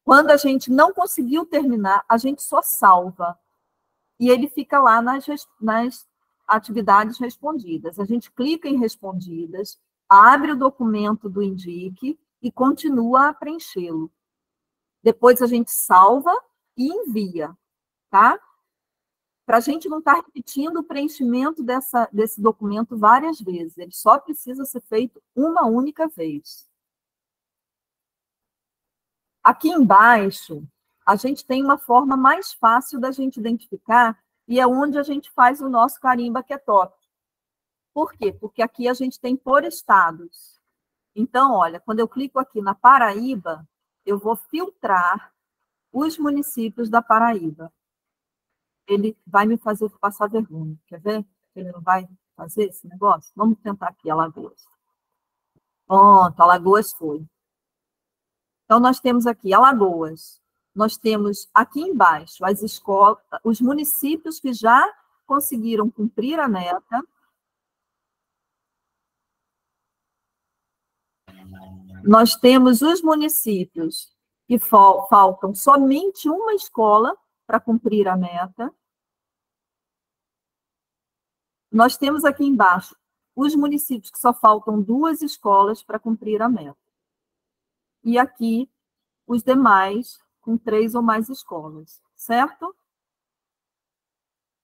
Quando a gente não conseguiu terminar, a gente só salva. E ele fica lá nas atividades respondidas. A gente clica em respondidas, abre o documento do Indique e continua a preenchê-lo. Depois a gente salva e envia, tá? para a gente não estar repetindo o preenchimento desse documento várias vezes. Ele só precisa ser feito uma única vez. Aqui embaixo, a gente tem uma forma mais fácil da gente identificar e é onde a gente faz o nosso carimba que é top. Por quê? Porque aqui a gente tem por estados. Então, olha, quando eu clico aqui na Paraíba, eu vou filtrar os municípios da Paraíba. Ele vai me fazer passar vergonha. Quer ver? Ele não vai fazer esse negócio? Vamos tentar aqui, Alagoas. Pronto, Alagoas foi. Então, nós temos aqui Alagoas. Nós temos aqui embaixo as escolas, os municípios que já conseguiram cumprir a meta. Nós temos os municípios que faltam somente uma escola para cumprir a meta. Nós temos aqui embaixo os municípios que só faltam 2 escolas para cumprir a meta. E aqui, os demais, com 3 ou mais escolas, certo?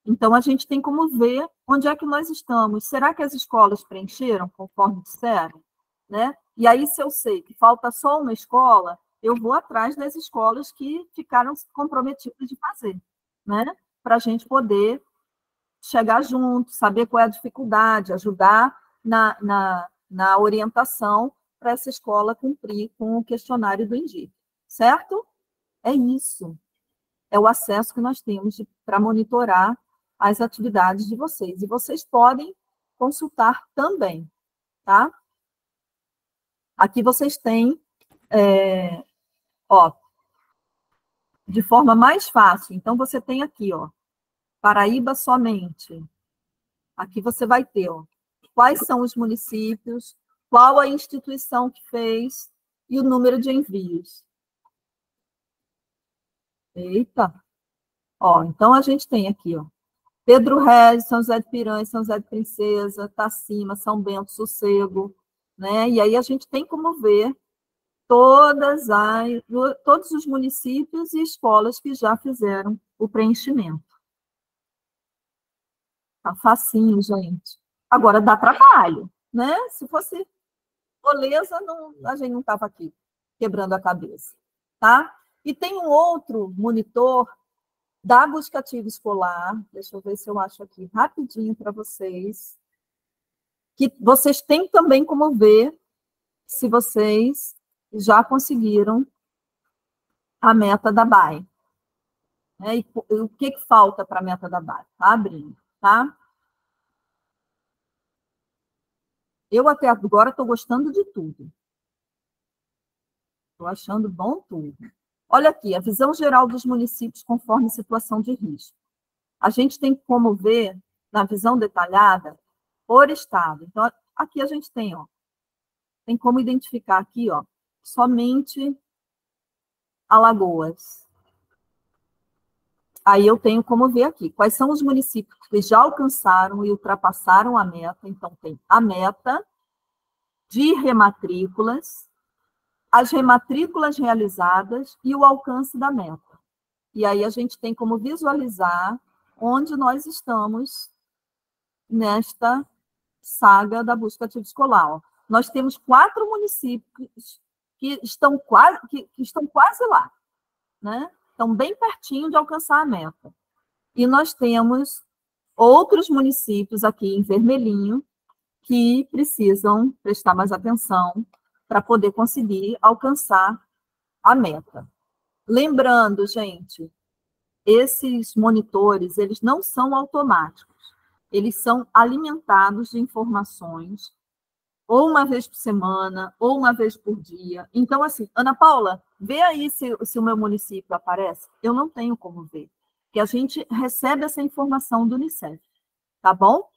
Então, a gente tem como ver onde é que nós estamos. Será que as escolas preencheram, conforme disseram? Né? E aí, se eu sei que falta só uma escola, eu vou atrás das escolas que ficaram comprometidas de fazer, né? Para a gente poder chegar junto, saber qual é a dificuldade, ajudar na orientação para essa escola cumprir com o questionário do INDIP, certo? É isso. É o acesso que nós temos para monitorar as atividades de vocês. E vocês podem consultar também, tá? Aqui vocês têm, de forma mais fácil. Então, você tem aqui, Paraíba somente. Aqui você vai ter, quais são os municípios, qual a instituição que fez e o número de envios. Eita! Então a gente tem aqui, Pedro Regis, São José de Piranha, São José de Princesa, Tacima, São Bento, Sossego, né? E aí a gente tem como ver todos os municípios e escolas que já fizeram o preenchimento. Tá facinho, gente. Agora dá trabalho, né? Se fosse moleza, a gente não estava aqui quebrando a cabeça, tá? E tem um outro monitor da busca ativa escolar, deixa eu ver se eu acho aqui rapidinho para vocês, que vocês têm também como ver se vocês já conseguiram a meta da BAE. Né? E o que falta para a meta da BAE? Tá abrindo, tá? Eu até agora estou gostando de tudo. Estou achando bom tudo. Olha aqui, a visão geral dos municípios conforme situação de risco. A gente tem como ver, na visão detalhada, por estado. Então, aqui a gente tem, tem como identificar aqui, somente Alagoas. Aí eu tenho como ver aqui, quais são os municípios que já alcançaram e ultrapassaram a meta. Então, tem a meta de rematrículas, as rematrículas realizadas e o alcance da meta. E aí a gente tem como visualizar onde nós estamos nesta saga da busca ativa escolar. Nós temos 4 municípios que estão quase lá, né? Estão bem pertinho de alcançar a meta. E nós temos outros municípios aqui em vermelhinho que precisam prestar mais atenção para poder conseguir alcançar a meta. Lembrando, gente, esses monitores, eles não são automáticos, eles são alimentados de informações, ou uma vez por semana, ou uma vez por dia. Então, assim, Ana Paula, vê aí se o meu município aparece. Eu não tenho como ver, porque a gente recebe essa informação do Unicef, tá bom?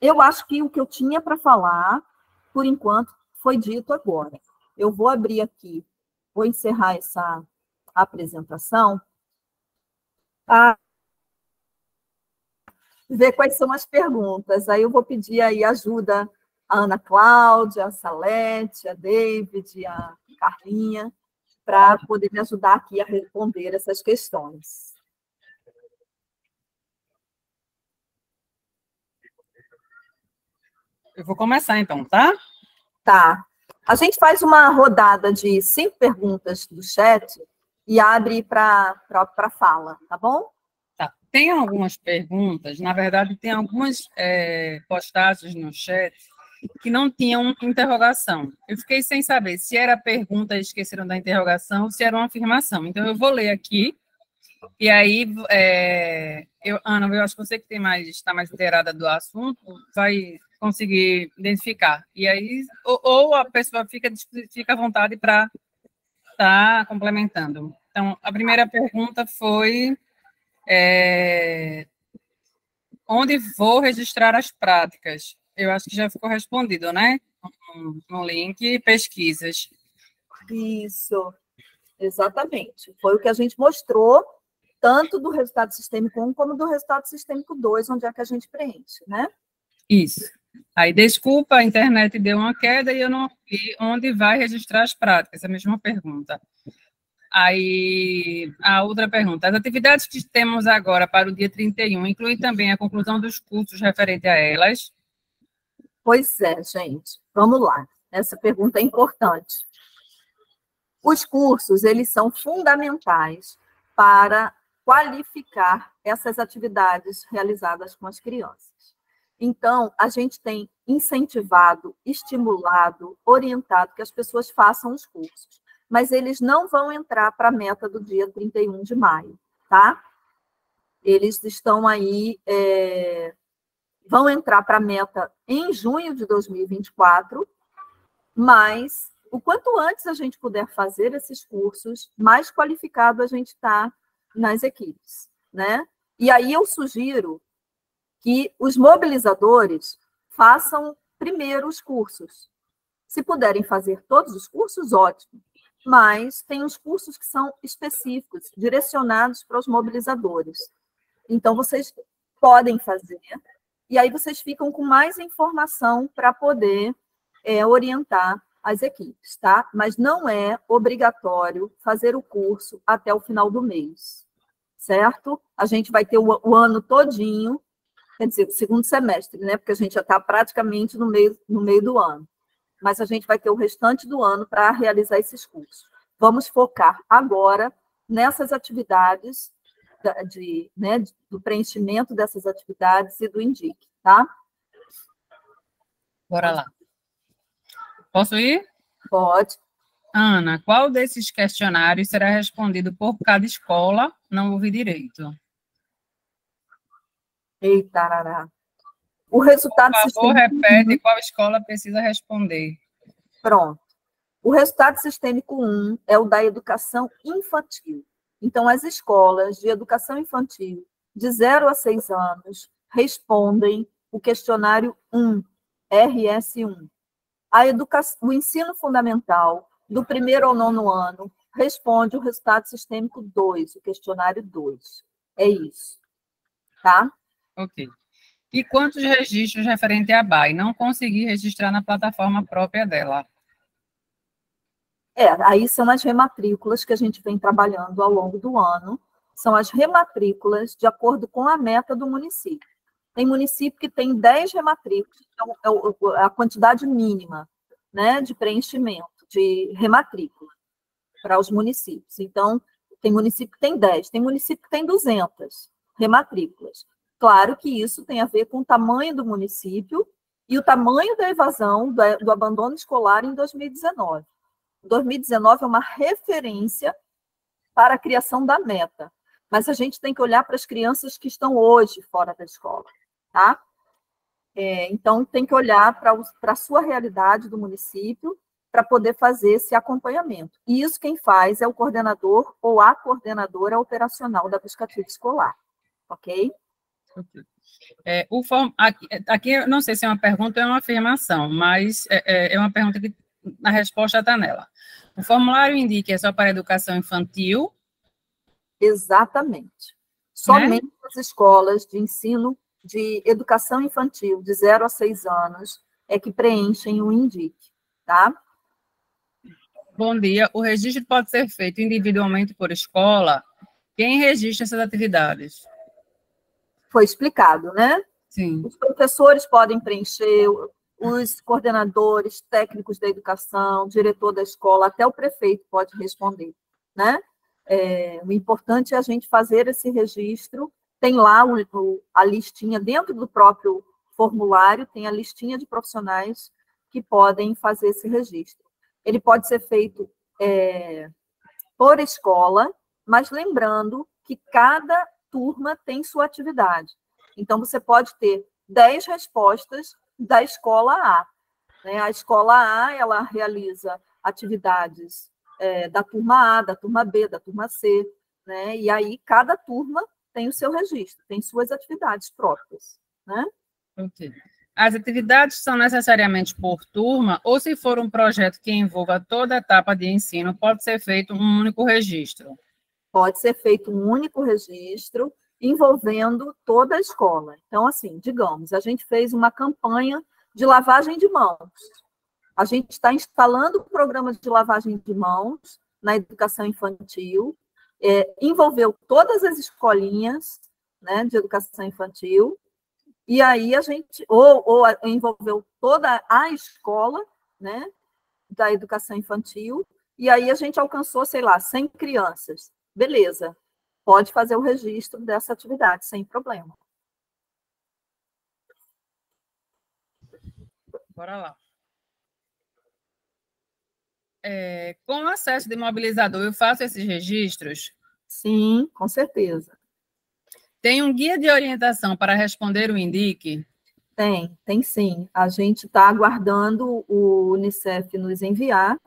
Eu acho que o que eu tinha para falar, por enquanto, foi dito agora. Eu vou abrir aqui, vou encerrar essa apresentação, para ver quais são as perguntas. Aí eu vou pedir aí ajuda a Ana Cláudia, a Salete, a David, a Carlinha, para poder me ajudar aqui a responder essas questões. Eu vou começar, então, tá? Tá. A gente faz uma rodada de 5 perguntas do chat e abre para fala, tá bom? Tá. Tem algumas perguntas, na verdade, tem algumas postagens no chat que não tinham interrogação. Eu fiquei sem saber se era pergunta e esqueceram da interrogação ou se era uma afirmação. Então, eu vou ler aqui, e aí, Ana, eu acho que você que está mais inteirada do assunto, vai conseguir identificar. E aí, ou a pessoa fica à vontade para estar complementando. Então, a primeira pergunta foi onde vou registrar as práticas? Eu acho que já ficou respondido, né? No link, pesquisas. Isso, exatamente. Foi o que a gente mostrou, tanto do resultado sistêmico 1 como do resultado sistêmico 2, onde é que a gente preenche, né? Isso. Aí, desculpa, a internet deu uma queda e eu não vi onde vai registrar as práticas, a mesma pergunta. Aí, a outra pergunta, as atividades que temos agora para o dia 31 incluem também a conclusão dos cursos referente a elas? Pois é, gente. Vamos lá. Essa pergunta é importante. Os cursos, eles são fundamentais para qualificar essas atividades realizadas com as crianças. Então, a gente tem incentivado, estimulado, orientado que as pessoas façam os cursos, mas eles não vão entrar para a meta do dia 31 de maio, tá? Eles estão aí, vão entrar para a meta em junho de 2024, mas o quanto antes a gente puder fazer esses cursos, mais qualificado a gente está nas equipes, né? E aí eu sugiro que os mobilizadores façam primeiro os cursos. Se puderem fazer todos os cursos, ótimo. Mas tem os cursos que são específicos, direcionados para os mobilizadores. Então, vocês podem fazer, e aí vocês ficam com mais informação para poder orientar as equipes, tá? Mas não é obrigatório fazer o curso até o final do mês, certo? A gente vai ter o ano todinho, quer dizer, o segundo semestre, né? Porque a gente já está praticamente no meio do ano. Mas a gente vai ter o restante do ano para realizar esses cursos. Vamos focar agora nessas atividades do preenchimento dessas atividades e do INDIC, tá? Bora lá. Posso ir? Pode. Ana, qual desses questionários será respondido por cada escola? Não ouvi direito. Eita, arará. O resultado Por favor, sistêmico... repete qual escola precisa responder. Pronto. O resultado sistêmico 1 é o da educação infantil. Então, as escolas de educação infantil de 0 a 6 anos respondem o questionário 1, RS1. O ensino fundamental, do 1º ao 9º ano, responde o resultado sistêmico 2, o questionário 2. É isso. Tá? Ok. E quantos registros referente à BAE não consegui registrar na plataforma própria dela? Aí são as rematrículas que a gente vem trabalhando ao longo do ano, são as rematrículas de acordo com a meta do município. Tem município que tem 10 rematrículas, então é a quantidade mínima, né, de preenchimento, de rematrícula para os municípios. Então, tem município que tem 10, tem município que tem 200 rematrículas. Claro que isso tem a ver com o tamanho do município e o tamanho da evasão do abandono escolar em 2019. 2019 é uma referência para a criação da meta, mas a gente tem que olhar para as crianças que estão hoje fora da escola, tá? Então, tem que olhar para a sua realidade do município para poder fazer esse acompanhamento. E isso quem faz é o coordenador ou a coordenadora operacional da buscativa escolar, ok? Aqui, eu não sei se é uma pergunta ou é uma afirmação, mas é uma pergunta que a resposta está nela. O formulário indica que é só para educação infantil? Exatamente. Somente as escolas de ensino de educação infantil de 0 a 6 anos é que preenchem o INDIC, tá? Bom dia. O registro pode ser feito individualmente por escola? Quem registra essas atividades? Foi explicado, né? Sim. Os professores podem preencher, os coordenadores, técnicos da educação, diretor da escola, até o prefeito pode responder, né? O importante é a gente fazer esse registro, tem lá a listinha, dentro do próprio formulário, tem a listinha de profissionais que podem fazer esse registro. Ele pode ser feito por escola, mas lembrando que cada turma tem sua atividade. Então, você pode ter 10 respostas da escola A. Né? A escola A, ela realiza atividades da turma A, da turma B, da turma C, né? E aí cada turma tem o seu registro, tem suas atividades próprias, né? Ok. As atividades são necessariamente por turma, ou se for um projeto que envolva toda a etapa de ensino, pode ser feito um único registro? Pode ser feito um único registro envolvendo toda a escola. Então, assim, digamos, a gente fez uma campanha de lavagem de mãos. A gente está instalando o programa de lavagem de mãos na educação infantil, envolveu todas as escolinhas, né, de educação infantil, e aí a gente, ou envolveu toda a escola, né, da educação infantil, e aí a gente alcançou, sei lá, 100 crianças. Beleza, pode fazer o registro dessa atividade, sem problema. Bora lá. Com acesso de mobilizador, eu faço esses registros? Sim, com certeza. Tem um guia de orientação para responder o INDIC? Tem sim. A gente está aguardando o Unicef nos enviar,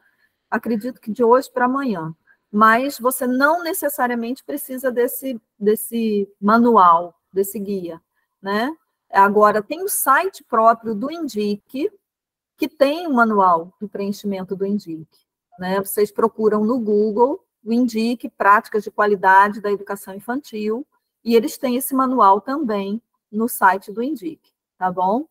acredito que de hoje para amanhã. Mas você não necessariamente precisa desse manual, desse guia, né? Agora, tem o site próprio do INDIC, que tem o manual de preenchimento do INDIC, né? Vocês procuram no Google o INDIC, Práticas de Qualidade da Educação Infantil, e eles têm esse manual também no site do INDIC, tá bom?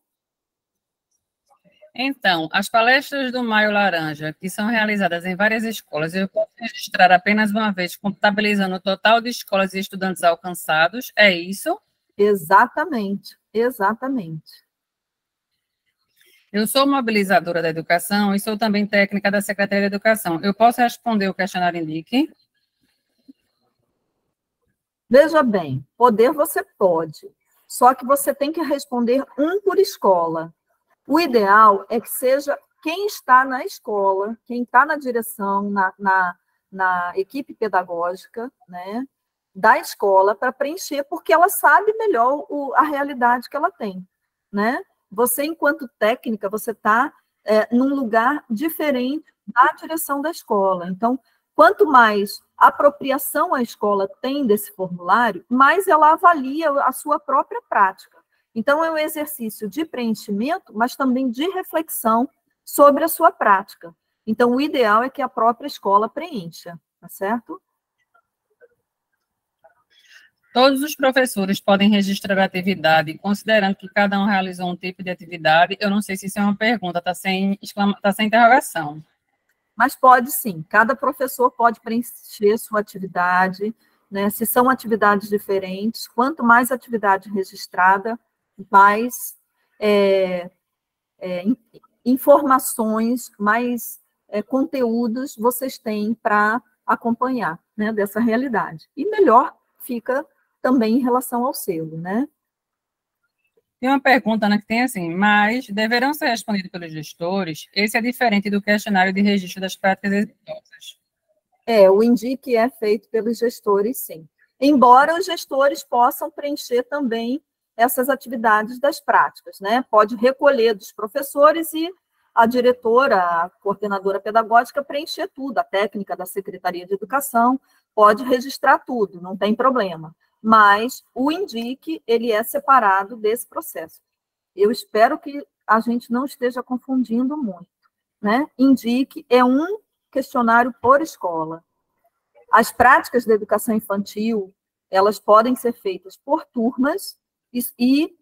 Então, as palestras do Maio Laranja, que são realizadas em várias escolas, eu posso registrar apenas uma vez, contabilizando o total de escolas e estudantes alcançados, é isso? Exatamente, exatamente. Eu sou mobilizadora da educação e sou também técnica da Secretaria de Educação. Eu posso responder o questionário INDIC? Veja bem, poder você pode, só que você tem que responder um por escola. O ideal é que seja quem está na escola, quem está na direção, na equipe pedagógica, né, da escola, para preencher, porque ela sabe melhor a realidade que ela tem, né? Você, enquanto técnica, você está num lugar diferente da direção da escola. Então, quanto mais apropriação a escola tem desse formulário, mais ela avalia a sua própria prática. Então, é um exercício de preenchimento, mas também de reflexão sobre a sua prática. Então, o ideal é que a própria escola preencha, tá certo? Todos os professores podem registrar a atividade, considerando que cada um realizou um tipo de atividade. Eu não sei se isso é uma pergunta, está sem interrogação. Mas pode sim, cada professor pode preencher sua atividade, né? Se são atividades diferentes, quanto mais atividade registrada, mais informações, mais conteúdos vocês têm para acompanhar, né, dessa realidade. E melhor fica também em relação ao selo, né? Tem uma pergunta, né, que tem assim, mas deverão ser respondidos pelos gestores? Esse é diferente do questionário de registro das práticas exitosas. O INDIC é feito pelos gestores, sim. Embora os gestores possam preencher também essas atividades das práticas, né? Pode recolher dos professores e a diretora, a coordenadora pedagógica preencher tudo, a técnica da Secretaria de Educação pode registrar tudo, não tem problema. Mas o INDIC, ele é separado desse processo. Eu espero que a gente não esteja confundindo muito, né? INDIC é um questionário por escola. As práticas da educação infantil, elas podem ser feitas por turmas e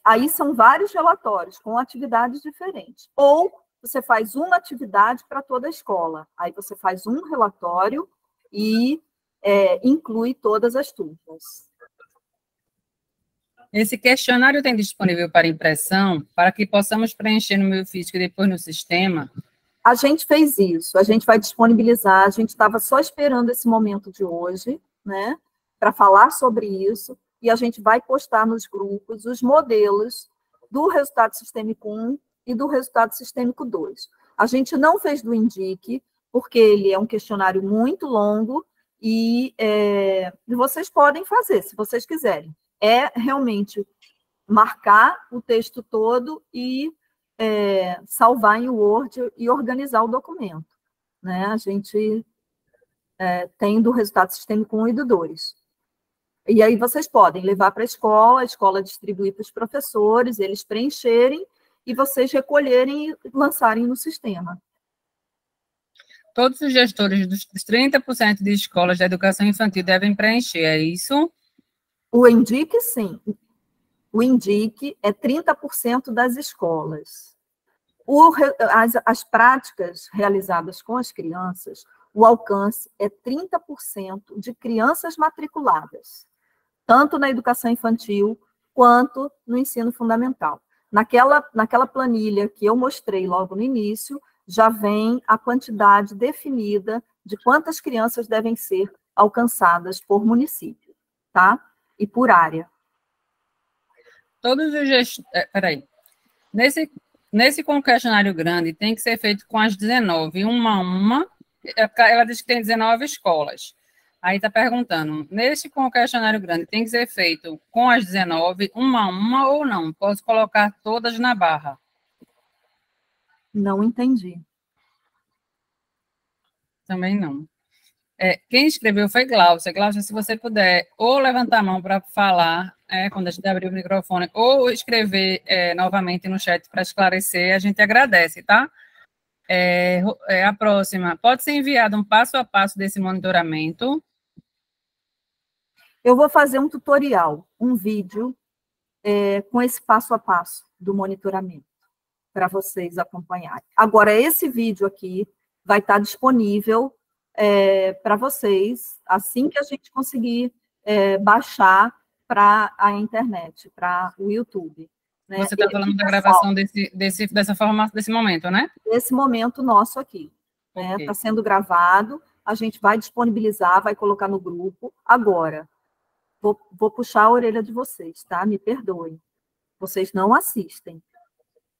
aí são vários relatórios com atividades diferentes. Ou você faz uma atividade para toda a escola, aí você faz um relatório e inclui todas as turmas. Esse questionário tem disponível para impressão, para que possamos preencher no meio físico e depois no sistema? A gente fez isso, a gente vai disponibilizar, a gente estava só esperando esse momento de hoje, né, para falar sobre isso, e a gente vai postar nos grupos os modelos do resultado sistêmico 1 e do resultado sistêmico 2. A gente não fez do INDIC, porque ele é um questionário muito longo, e vocês podem fazer, se vocês quiserem. É realmente marcar o texto todo e salvar em Word e organizar o documento. Né? A gente tem do resultado sistêmico 1 e do 2. E aí vocês podem levar para a escola distribuir para os professores, eles preencherem e vocês recolherem e lançarem no sistema. Todos os gestores dos 30% de escolas de educação infantil devem preencher, é isso? O INDIC, sim. O INDIC é 30% das escolas. As práticas realizadas com as crianças, o alcance é 30% de crianças matriculadas, tanto na educação infantil quanto no ensino fundamental. Naquela planilha que eu mostrei logo no início, já vem a quantidade definida de quantas crianças devem ser alcançadas por município, tá? E por área. Todos os gestores... Peraí. Nesse questionário grande, tem que ser feito com as 19, uma a uma. Ela diz que tem 19 escolas. Aí está perguntando, nesse questionário grande, tem que ser feito com as 19, uma a uma ou não? Posso colocar todas na barra? Não entendi. Também não. Quem escreveu foi Glaucia. Glaucia, se você puder ou levantar a mão para falar, quando a gente abrir o microfone, ou escrever novamente no chat para esclarecer, a gente agradece, tá? A próxima. Pode ser enviado um passo a passo desse monitoramento? Eu vou fazer um tutorial, um vídeo com esse passo a passo do monitoramento, para vocês acompanharem. Agora, esse vídeo aqui vai estar disponível para vocês, assim que a gente conseguir baixar para a internet, para o YouTube. Né? Você está falando da gravação dessa forma, desse momento, né? Desse momento nosso aqui. Está okay. Sendo gravado, a gente vai disponibilizar, vai colocar no grupo. Agora, vou puxar a orelha de vocês, tá? Me perdoem. Vocês não assistem.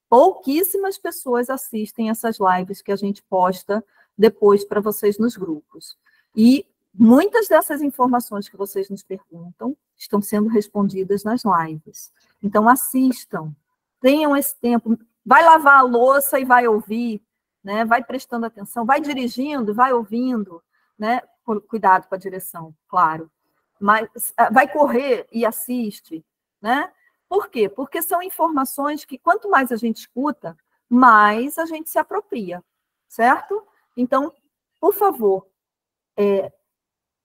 Pouquíssimas pessoas assistem essas lives que a gente posta depois para vocês nos grupos. E muitas dessas informações que vocês nos perguntam estão sendo respondidas nas lives. Então, assistam, tenham esse tempo. Vai lavar a louça e vai ouvir, né? Vai prestando atenção, vai dirigindo, vai ouvindo, né? Cuidado com a direção, claro. Mas vai correr e assiste, né? Por quê? Porque são informações que, quanto mais a gente escuta, mais a gente se apropria, certo? Então, por favor,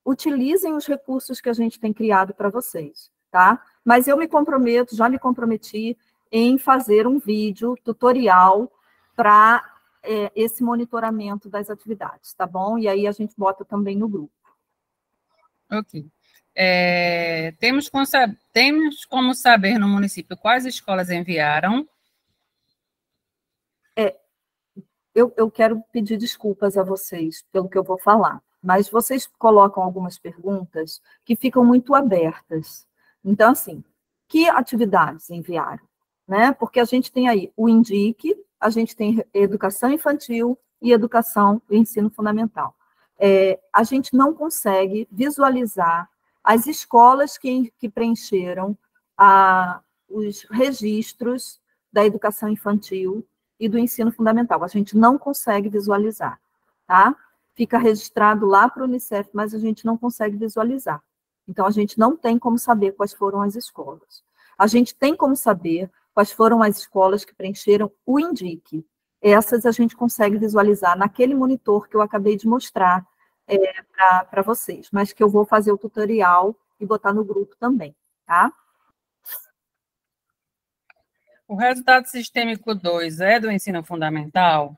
utilizem os recursos que a gente tem criado para vocês, tá? Mas eu me comprometo, já me comprometi em fazer um vídeo tutorial para esse monitoramento das atividades, tá bom? E aí a gente bota também no grupo. Ok. Temos como saber no município quais escolas enviaram? Eu quero pedir desculpas a vocês pelo que eu vou falar, mas vocês colocam algumas perguntas que ficam muito abertas. Então, assim, que atividades enviaram? Né? Porque a gente tem aí o INDIC, a gente tem educação infantil e educação e ensino fundamental. A gente não consegue visualizar as escolas que preencheram os registros da educação infantil e do ensino fundamental. A gente não consegue visualizar, tá? Fica registrado lá para o Unicef, mas a gente não consegue visualizar. Então, a gente não tem como saber quais foram as escolas. A gente tem como saber quais foram as escolas que preencheram o INDIC. Essas a gente consegue visualizar naquele monitor que eu acabei de mostrar para vocês, mas que eu vou fazer o tutorial e botar no grupo também, tá? O resultado sistêmico 2 é do ensino fundamental?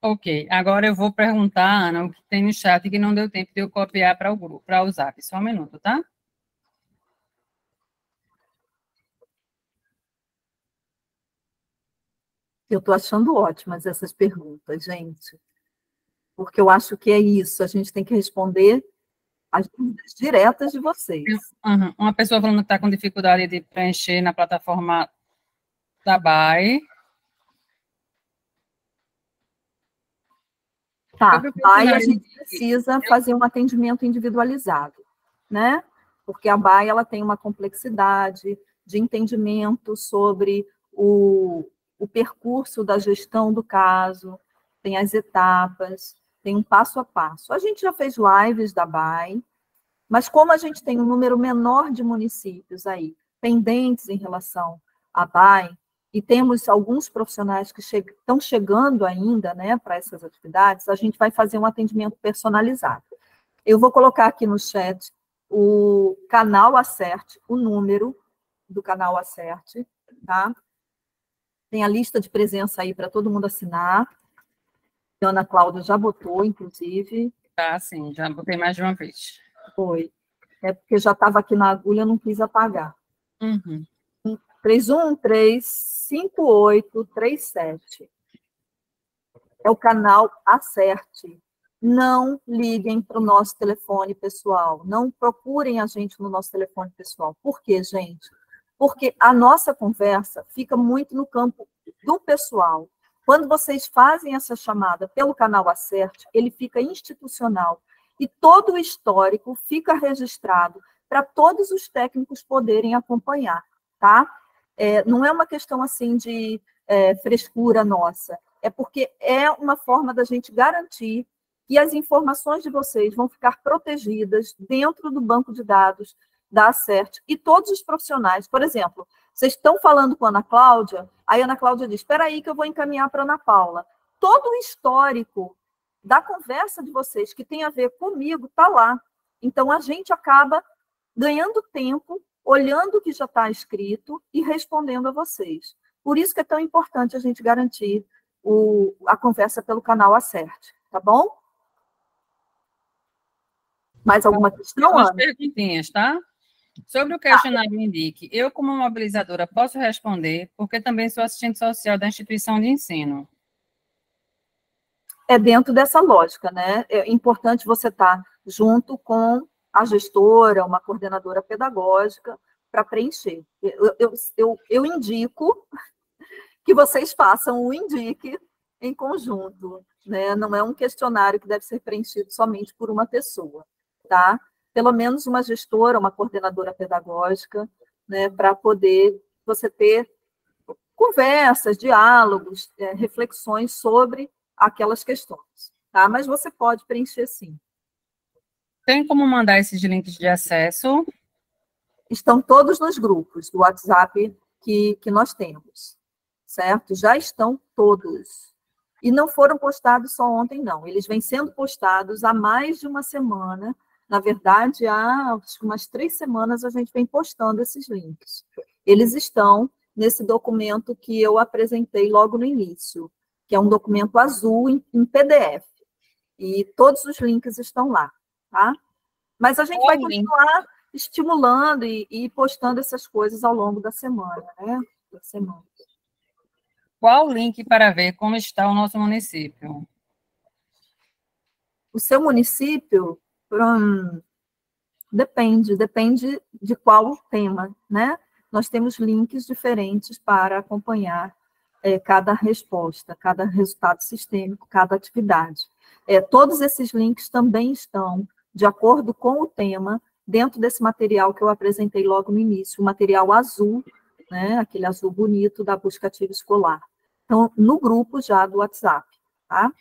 Ok, agora eu vou perguntar, Ana, o que tem no chat que não deu tempo de eu copiar para o grupo, para o Zap. Só um minuto, tá? Eu estou achando ótimas essas perguntas, gente, porque eu acho que é isso, a gente tem que responder as dúvidas diretas de vocês. Uhum. Uma pessoa falando que está com dificuldade de preencher na plataforma da BAE. Tá, aí a gente precisa fazer um atendimento individualizado, né? Porque a BAE ela tem uma complexidade de entendimento sobre o percurso da gestão do caso, tem as etapas, tem um passo a passo. A gente já fez lives da BAE, mas como a gente tem um número menor de municípios aí pendentes em relação à BAE, e temos alguns profissionais que estão chegando ainda, né, para essas atividades, a gente vai fazer um atendimento personalizado. Eu vou colocar aqui no chat o canal Acerte, o número do canal Acerte, tá? Tem a lista de presença aí para todo mundo assinar. A Ana Cláudia já botou, inclusive. Tá, sim, já botei mais de uma vez. Foi. É porque já estava aqui na agulha, não quis apagar. Uhum. 31135837. É o canal Acerte. Não liguem para o nosso telefone pessoal. Não procurem a gente no nosso telefone pessoal. Por quê, gente? Porque a nossa conversa fica muito no campo do pessoal. Quando vocês fazem essa chamada pelo canal Acerte, ele fica institucional. E todo o histórico fica registrado para todos os técnicos poderem acompanhar, tá? Não é uma questão assim de frescura nossa, é porque é uma forma da gente garantir que as informações de vocês vão ficar protegidas dentro do banco de dados da Acerte e todos os profissionais. Por exemplo, vocês estão falando com a Ana Cláudia, aí a Ana Cláudia diz, espera aí que eu vou encaminhar para a Ana Paula. Todo o histórico da conversa de vocês que tem a ver comigo está lá. Então, a gente acaba ganhando tempo, olhando o que já está escrito e respondendo a vocês. Por isso que é tão importante a gente garantir a conversa pelo canal Acerte, tá bom? Mais alguma questão, Umas Ana? perguntinhas, tá? Sobre o questionário Indique, eu, como mobilizadora, posso responder, porque também sou assistente social da instituição de ensino. É dentro dessa lógica, né? É importante você estar junto com a gestora, uma coordenadora pedagógica, para preencher. Eu indico que vocês façam o Indique em conjunto, né? Não é um questionário que deve ser preenchido somente por uma pessoa, tá? Pelo menos uma gestora, uma coordenadora pedagógica, né? Para poder você ter conversas, diálogos, reflexões sobre aquelas questões, tá? Mas você pode preencher sim. Tem como mandar esses links de acesso? Estão todos nos grupos do WhatsApp que nós temos, certo? Já estão todos. E não foram postados só ontem, não. Eles vêm sendo postados há mais de uma semana. Na verdade, há acho que umas 3 semanas a gente vem postando esses links. Eles estão nesse documento que eu apresentei logo no início, que é um documento azul em PDF. E todos os links estão lá, tá? Mas a gente vai continuar estimulando e postando essas coisas ao longo da semana, né? Da semana. Qual o link para ver como está o nosso município? O seu município, depende de qual tema, né? Nós temos links diferentes para acompanhar cada resposta, cada resultado sistêmico, cada atividade. Todos esses links também estão, de acordo com o tema, dentro desse material que eu apresentei logo no início, o material azul, né? Aquele azul bonito da busca ativa escolar. Então, no grupo já do WhatsApp, tá?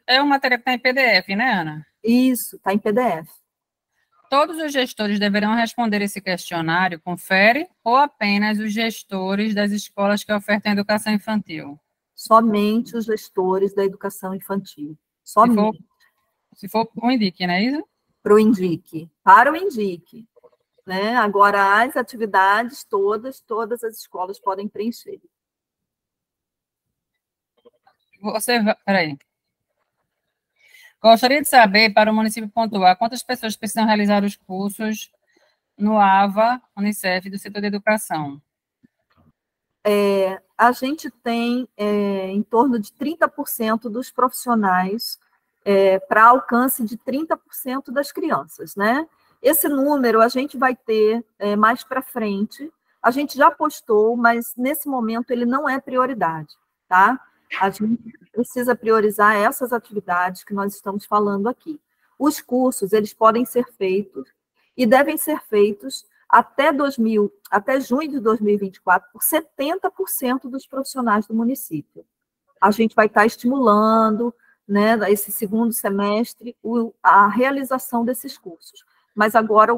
É uma matéria que está em PDF, né, Ana? Isso, está em PDF. Todos os gestores deverão responder esse questionário, confere, ou apenas os gestores das escolas que ofertam educação infantil? Somente os gestores da educação infantil. Somente. Se for o Indique, não é isso? Para o Indique. Para o Indique. Né? Agora, as atividades todas as escolas podem preencher. Peraí. Gostaria de saber, para o município pontuar, quantas pessoas precisam realizar os cursos no AVA, Unicef, do setor de educação? A gente tem em torno de 30% dos profissionais para alcance de 30% das crianças, né? Esse número a gente vai ter mais para frente. A gente já postou, mas nesse momento ele não é prioridade, tá? A gente precisa priorizar essas atividades que nós estamos falando aqui. Os cursos, eles podem ser feitos e devem ser feitos até junho de 2024 por 70% dos profissionais do município. A gente vai estar estimulando, né, esse segundo semestre, a realização desses cursos. Mas agora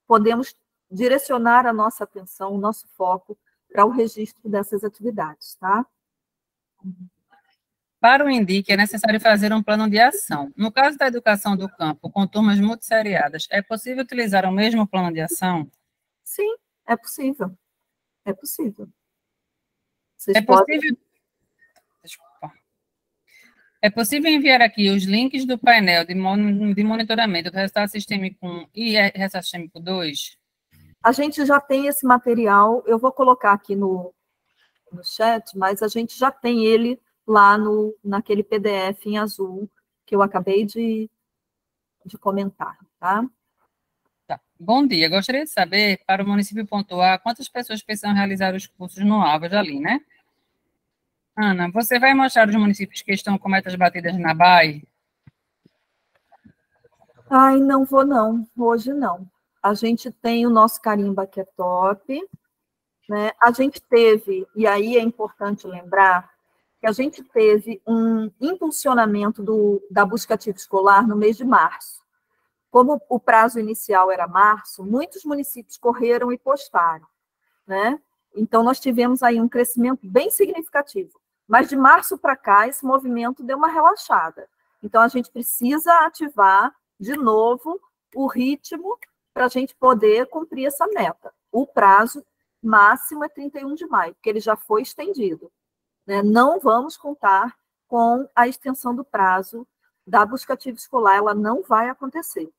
podemos direcionar a nossa atenção, o nosso foco para o registro dessas atividades, tá? Para o INDIC, é necessário fazer um plano de ação. No caso da educação do campo, com turmas multisseriadas, é possível utilizar o mesmo plano de ação? Sim, é possível. É possível. É possível... Desculpa. É possível enviar aqui os links do painel de monitoramento do resultado sistêmico 1 e resultado sistêmico 2? A gente já tem esse material, eu vou colocar aqui no chat, mas a gente já tem ele lá naquele PDF em azul que eu acabei de comentar, tá? Tá. Bom dia, gostaria de saber, para o município pontuar, quantas pessoas precisam realizar os cursos no AVA ali, né? Ana, você vai mostrar os municípios que estão com metas batidas na BAE? Ai, não vou não, hoje não. A gente tem o nosso carimba que é top, né? A gente teve, e aí é importante lembrar, que a gente teve um impulsionamento da busca ativa escolar no mês de março. Como o prazo inicial era março, muitos municípios correram e postaram, né? Então, nós tivemos aí um crescimento bem significativo. Mas de março para cá, esse movimento deu uma relaxada. Então, a gente precisa ativar de novo o ritmo para a gente poder cumprir essa meta. O prazo máximo é 31 de maio, porque ele já foi estendido, né? Não vamos contar com a extensão do prazo da busca ativa escolar, ela não vai acontecer,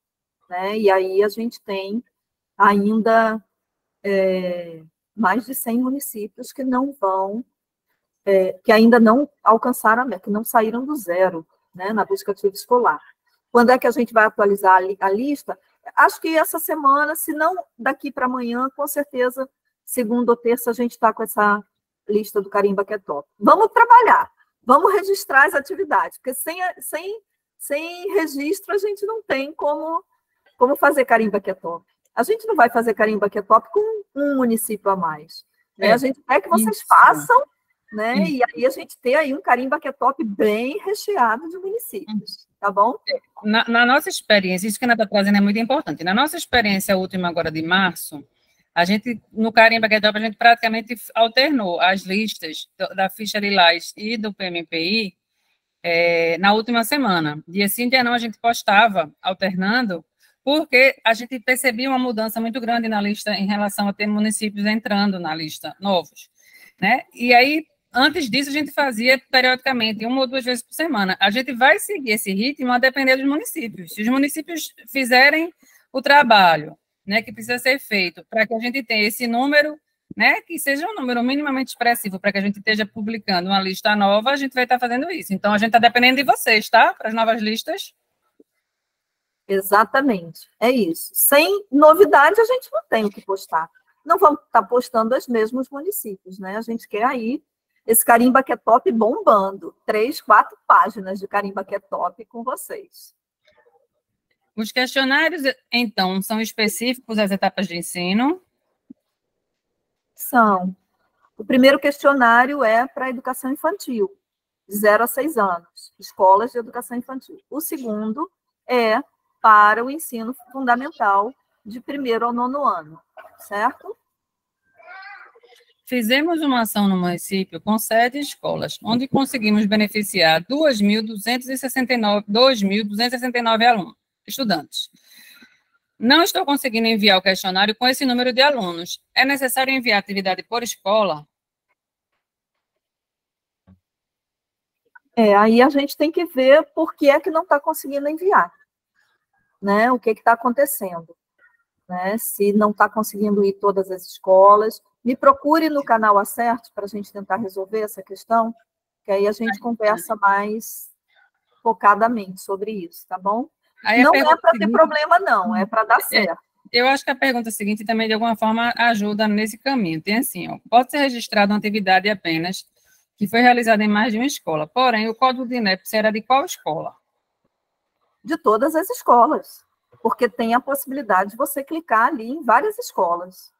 né? E aí a gente tem ainda mais de 100 municípios que não vão, que ainda não alcançaram a meta, que não saíram do zero, né, na busca ativa escolar. Quando é que a gente vai atualizar a lista? Acho que essa semana, se não daqui para amanhã, com certeza, segunda ou terça, a gente está com essa lista do Carimba que é top. Vamos trabalhar, vamos registrar as atividades, porque sem registro a gente não tem como fazer Carimba que é top. A gente não vai fazer Carimba que é top com um município a mais, né? A gente quer que vocês façam, né? Isso. E aí a gente ter aí um Carimba que é top bem recheado de municípios, tá bom? Na nossa experiência, isso que a Ana está trazendo é muito importante. Na nossa experiência última agora de março, a gente, no Carimba que é top, a gente praticamente alternou as listas da ficha Lilás e do PMPI na última semana. Dia sim, dia não, a gente postava alternando, porque a gente percebia uma mudança muito grande na lista em relação a ter municípios entrando na lista novos, né? E aí, antes disso, a gente fazia periodicamente, 1 ou 2 vezes por semana. A gente vai seguir esse ritmo a depender dos municípios. Se os municípios fizerem o trabalho, né, que precisa ser feito para que a gente tenha esse número, né, que seja um número minimamente expressivo para que a gente esteja publicando uma lista nova, a gente vai estar fazendo isso. Então, a gente está dependendo de vocês, tá? Para as novas listas. Exatamente, é isso. Sem novidade, a gente não tem o que postar. Não vamos estar postando os mesmos municípios, né? A gente quer aí esse Carimba que é top bombando. 3, 4 páginas de Carimba que é top com vocês. Os questionários, então, são específicos às etapas de ensino? São. O primeiro questionário é para a educação infantil, de 0 a 6 anos, escolas de educação infantil. O segundo é para o ensino fundamental, de 1º ao 9º ano, certo? Fizemos uma ação no município com 7 escolas, onde conseguimos beneficiar 2.269 alunos, estudantes. Não estou conseguindo enviar o questionário com esse número de alunos. É necessário enviar atividade por escola? Aí a gente tem que ver por que é que não está conseguindo enviar, né? O que está acontecendo, né? Se não está conseguindo ir todas as escolas, me procure no canal Acerte para a gente tentar resolver essa questão, que aí a gente conversa mais focadamente sobre isso, tá bom? Aí não é para ter problema, não, é para dar certo. Eu acho que a pergunta seguinte também, de alguma forma, ajuda nesse caminho. Tem assim, ó, pode ser registrada uma atividade apenas que foi realizada em mais de uma escola, porém, o código de INEP será de qual escola? De todas as escolas, porque tem a possibilidade de você clicar ali em várias escolas.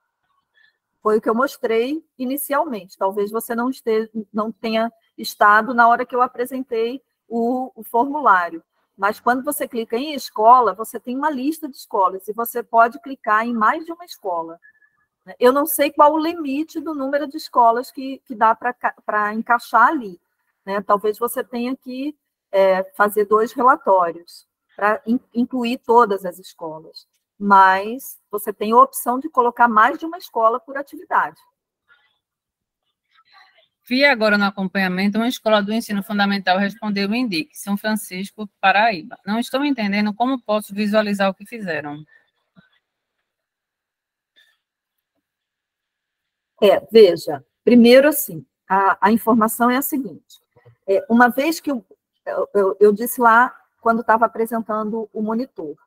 Foi o que eu mostrei inicialmente. Talvez você não tenha estado na hora que eu apresentei o formulário. Mas quando você clica em escola, você tem uma lista de escolas e você pode clicar em mais de uma escola. Eu não sei qual o limite do número de escolas que dá para encaixar ali, né? Talvez você tenha que fazer 2 relatórios para incluir todas as escolas. Mas você tem a opção de colocar mais de uma escola por atividade. Vi agora no acompanhamento uma escola do ensino fundamental respondeu o INDIC, São Francisco, Paraíba. Não estou entendendo como posso visualizar o que fizeram. Veja, primeiro assim, a informação é a seguinte, uma vez que eu disse lá, quando estava apresentando o monitor,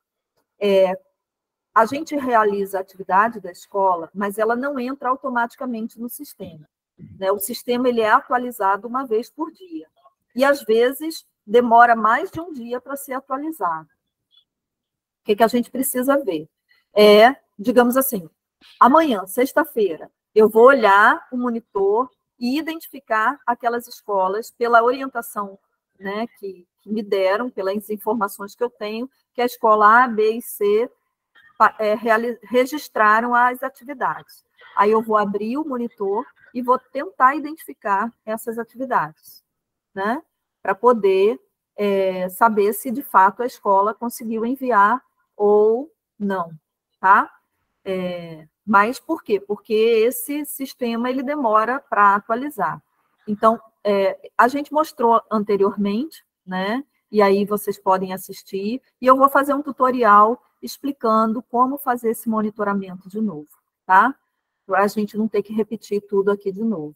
a gente realiza a atividade da escola, mas ela não entra automaticamente no sistema, né? O sistema ele é atualizado uma vez por dia, e às vezes demora mais de um dia para ser atualizado. O que a gente precisa ver? Digamos assim, amanhã, sexta-feira, eu vou olhar o monitor e identificar aquelas escolas pela orientação, né, que me deram, pelas informações que eu tenho, que a escola A, B e C registraram as atividades. Aí eu vou abrir o monitor e vou tentar identificar essas atividades, né, para poder saber se, de fato, a escola conseguiu enviar ou não, tá? Mas por quê? Porque esse sistema ele demora para atualizar. Então, a gente mostrou anteriormente, né? E aí vocês podem assistir, e eu vou fazer um tutorial explicando como fazer esse monitoramento de novo, tá? Para a gente não ter que repetir tudo aqui de novo.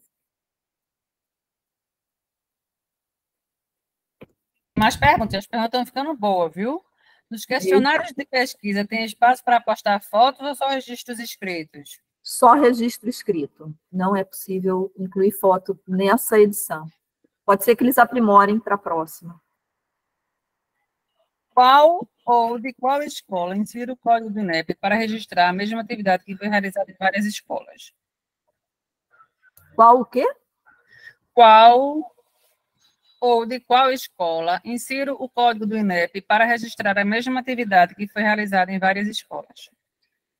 Mais perguntas? As perguntas estão ficando boas, viu? Nos questionários de pesquisa, tem espaço para postar fotos ou só registros escritos? Só registro escrito. Não é possível incluir foto nessa edição. Pode ser que eles aprimorem para a próxima. Qual ou de qual escola insira o código do INEP para registrar a mesma atividade que foi realizada em várias escolas? Qual o quê? Qual ou de qual escola insiro o código do INEP para registrar a mesma atividade que foi realizada em várias escolas?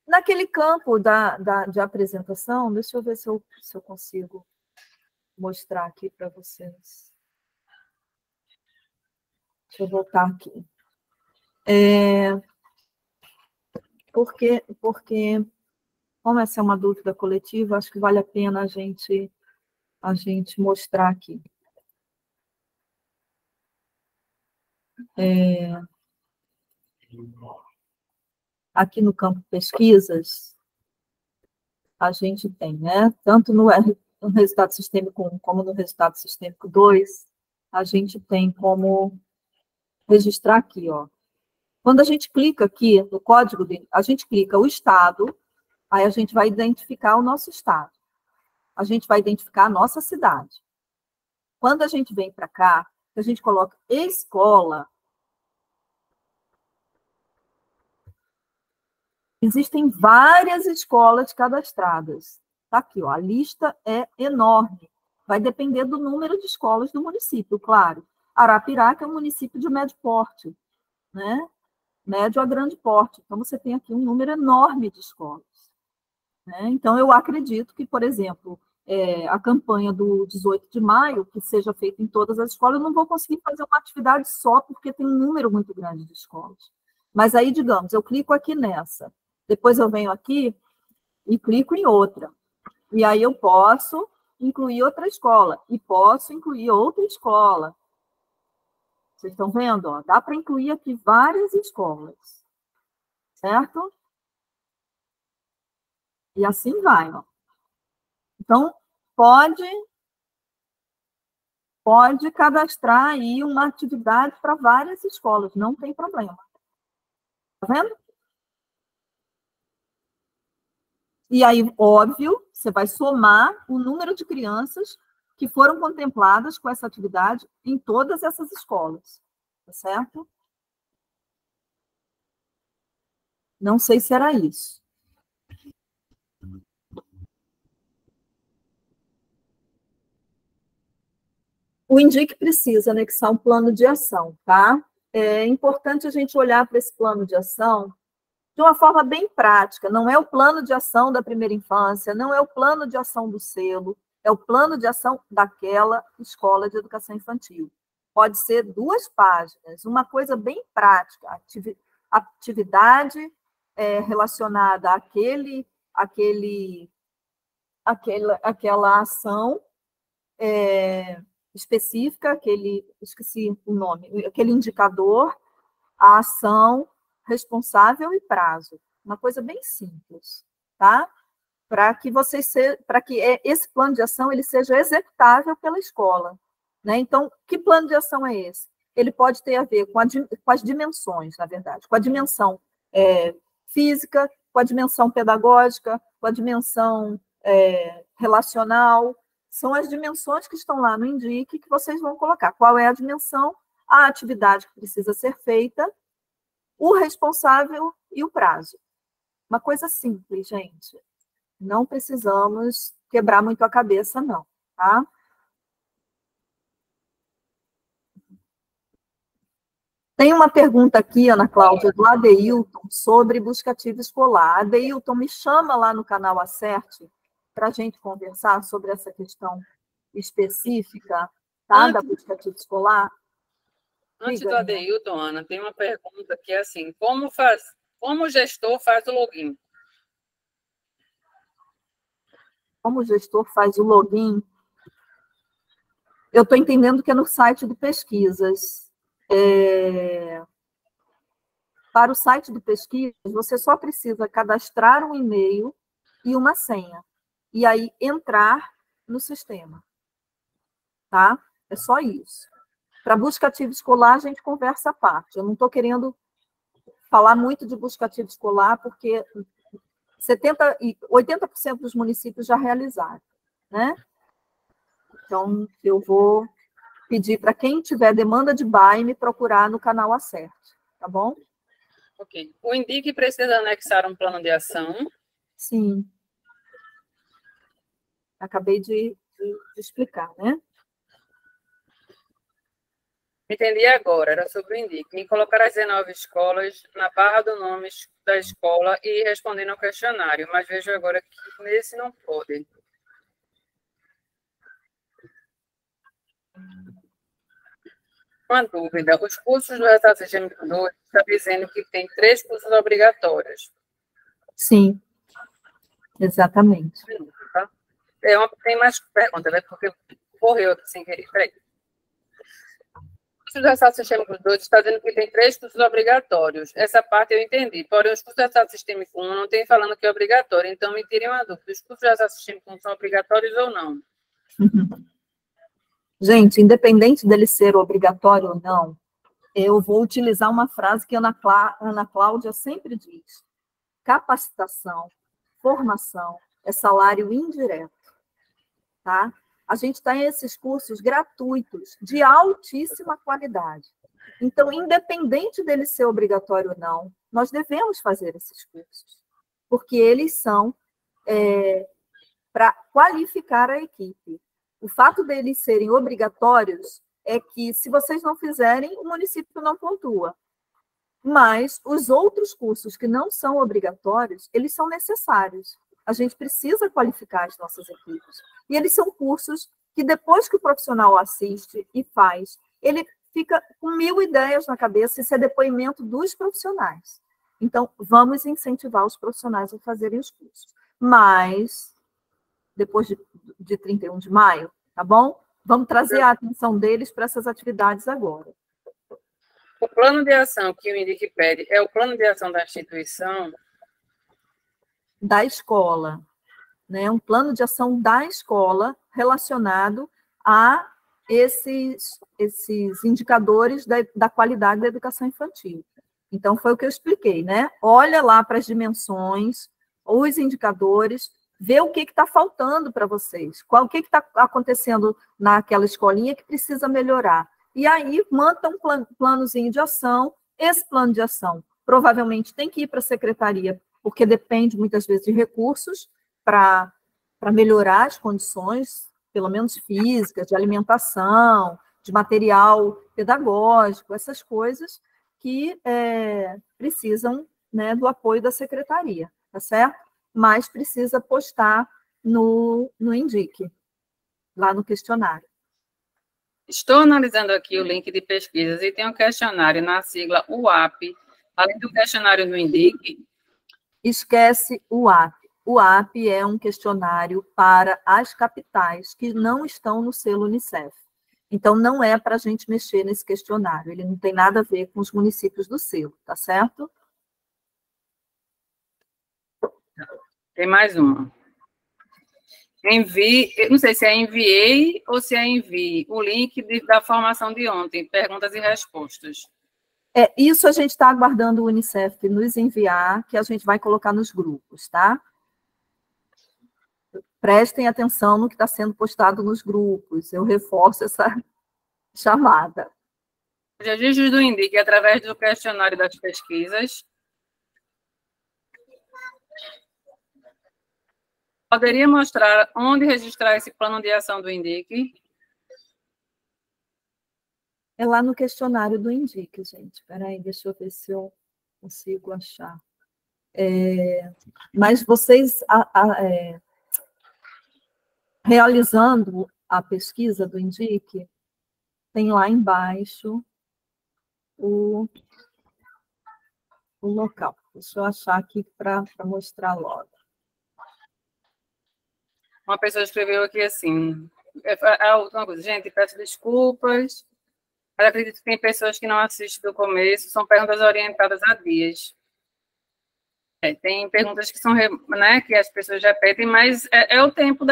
Naquele campo de apresentação, deixa eu ver se eu consigo mostrar aqui para vocês. Deixa eu voltar aqui. Porque, como essa é uma dúvida coletiva, acho que vale a pena a gente mostrar aqui. Aqui no campo pesquisas, a gente tem, né, tanto no resultado sistêmico 1 como no resultado sistêmico 2, a gente tem como registrar aqui, ó. Quando a gente clica aqui no código, a gente clica o estado, aí a gente vai identificar o nosso estado. A gente vai identificar a nossa cidade. Quando a gente vem para cá, a gente coloca escola, existem várias escolas cadastradas. Está aqui, ó, a lista é enorme. Vai depender do número de escolas do município, claro. Arapiraca é um município de médio porte, né? Médio a grande porte. Então, você tem aqui um número enorme de escolas, né? Então, eu acredito que, por exemplo, a campanha do 18 de maio, que seja feita em todas as escolas, eu não vou conseguir fazer uma atividade só, porque tem um número muito grande de escolas. Mas aí, digamos, eu clico aqui nessa, depois eu venho aqui e clico em outra. E aí eu posso incluir outra escola, e posso incluir outra escola. Vocês estão vendo? Ó, dá para incluir aqui várias escolas, certo? E assim vai. Ó. Então, pode cadastrar aí uma atividade para várias escolas, não tem problema. Tá vendo? E aí, óbvio, você vai somar o número de crianças que foram contempladas com essa atividade em todas essas escolas, tá certo? Não sei se era isso. O INDIC precisa anexar um plano de ação, tá? É importante a gente olhar para esse plano de ação de uma forma bem prática. Não é o plano de ação da primeira infância, não é o plano de ação do selo, é o plano de ação daquela escola de educação infantil. Pode ser 2 páginas, uma coisa bem prática, atividade relacionada àquela ação específica, esqueci o nome, aquele indicador, a ação, responsável e prazo. Uma coisa bem simples, tá? Para que esse plano de ação ele seja executável pela escola. Né? Então, que plano de ação é esse? Ele pode ter a ver com as dimensões, na verdade, com a dimensão física, com a dimensão pedagógica, com a dimensão relacional. São as dimensões que estão lá no INDIC que vocês vão colocar. Qual é a dimensão, a atividade que precisa ser feita, o responsável e o prazo. Uma coisa simples, gente. Não precisamos quebrar muito a cabeça, não, tá? Tem uma pergunta aqui, Ana Cláudia, do Adeilton, sobre busca ativa escolar. Adeilton, me chama lá no canal Acerte para a gente conversar sobre essa questão específica, tá, da busca ativa escolar. Antes do Adeilton, Ana, tem uma pergunta que é assim, como o gestor faz o login? Como o gestor faz o login? Eu estou entendendo que é no site do Pesquisas. Para o site do Pesquisas, você só precisa cadastrar um e-mail e uma senha. E aí entrar no sistema. Tá? É só isso. Para busca ativa escolar, a gente conversa à parte. Eu não estou querendo falar muito de busca ativa escolar, porque 80% dos municípios já realizaram. Né? Então, eu vou pedir para quem tiver demanda de BAE me procurar no canal Acerte, tá bom? Ok. O INDIC precisa anexar um plano de ação? Sim. Acabei de explicar, né? Entendi agora, era sobre o INDIC. Me colocar as 19 escolas na barra do nome da escola e respondendo ao questionário, mas vejo agora que nesse não pode. Uma dúvida, os cursos do Resultado Sistêmico 2 está dizendo que tem 3 cursos obrigatórios. Sim, exatamente. Tá? Tem mais pergunta, né? Porque correu sem querer. Peraí. O curso do Resultado Sistêmico 2 está dizendo que tem 3 cursos obrigatórios. Essa parte eu entendi. Porém, os cursos do Resultado Sistêmico 1 não tem falando que é obrigatório. Então, me tirem uma dúvida. Os cursos do Resultado Sistêmico 1 são obrigatórios ou não? Gente, independente dele ser obrigatório ou não, eu vou utilizar uma frase que a Ana Cláudia sempre diz. Capacitação, formação, é salário indireto. Tá? A gente tem esses cursos gratuitos, de altíssima qualidade. Então, independente dele ser obrigatório ou não, nós devemos fazer esses cursos, porque eles são para qualificar a equipe. O fato deles serem obrigatórios é que, se vocês não fizerem, o município não pontua. Mas os outros cursos que não são obrigatórios, eles são necessários. A gente precisa qualificar as nossas equipes. E eles são cursos que, depois que o profissional assiste e faz, ele fica com 1000 ideias na cabeça, isso é depoimento dos profissionais. Então, vamos incentivar os profissionais a fazerem os cursos. Mas, depois de 31 de maio, tá bom? Vamos trazer a atenção deles para essas atividades agora. O plano de ação que o INDIC pede é o plano de ação da instituição? Da escola, né? Um plano de ação da escola relacionado a esses indicadores da qualidade da educação infantil. Então, foi o que eu expliquei, né? Olha lá para as dimensões, os indicadores, vê o que está faltando para vocês, o que está acontecendo naquela escolinha que precisa melhorar. E aí, manda um planozinho de ação. Esse plano de ação provavelmente tem que ir para a secretaria, porque depende muitas vezes de recursos para melhorar as condições, pelo menos físicas, de alimentação, de material pedagógico, essas coisas que precisam, né, do apoio da secretaria, tá certo? Mas precisa postar no INDIC, lá no questionário. Estou analisando aqui o link de pesquisas e tem um questionário na sigla UAP, além do questionário no INDIC. Esquece o UAP. O UAP é um questionário para as capitais que não estão no selo Unicef. Então, não é para a gente mexer nesse questionário. Ele não tem nada a ver com os municípios do selo, tá certo? Tem mais uma. Não sei se é enviei ou se é envie, o link da formação de ontem, perguntas e respostas. Isso a gente está aguardando o Unicef nos enviar, que a gente vai colocar nos grupos, tá? Prestem atenção no que está sendo postado nos grupos, eu reforço essa chamada. Os registros do INDIC através do questionário das pesquisas. Poderia mostrar onde registrar esse plano de ação do INDIC? É lá no questionário do INDIC, gente. Espera aí, deixa eu ver se eu consigo achar. Mas vocês, realizando a pesquisa do INDIC, tem lá embaixo o local. Deixa eu achar aqui para mostrar logo. Uma pessoa escreveu aqui assim, a última coisa, gente, peço desculpas, mas acredito que tem pessoas que não assistem do começo, são perguntas orientadas a dias. Tem perguntas que são, né, que as pessoas repetem, mas é o tempo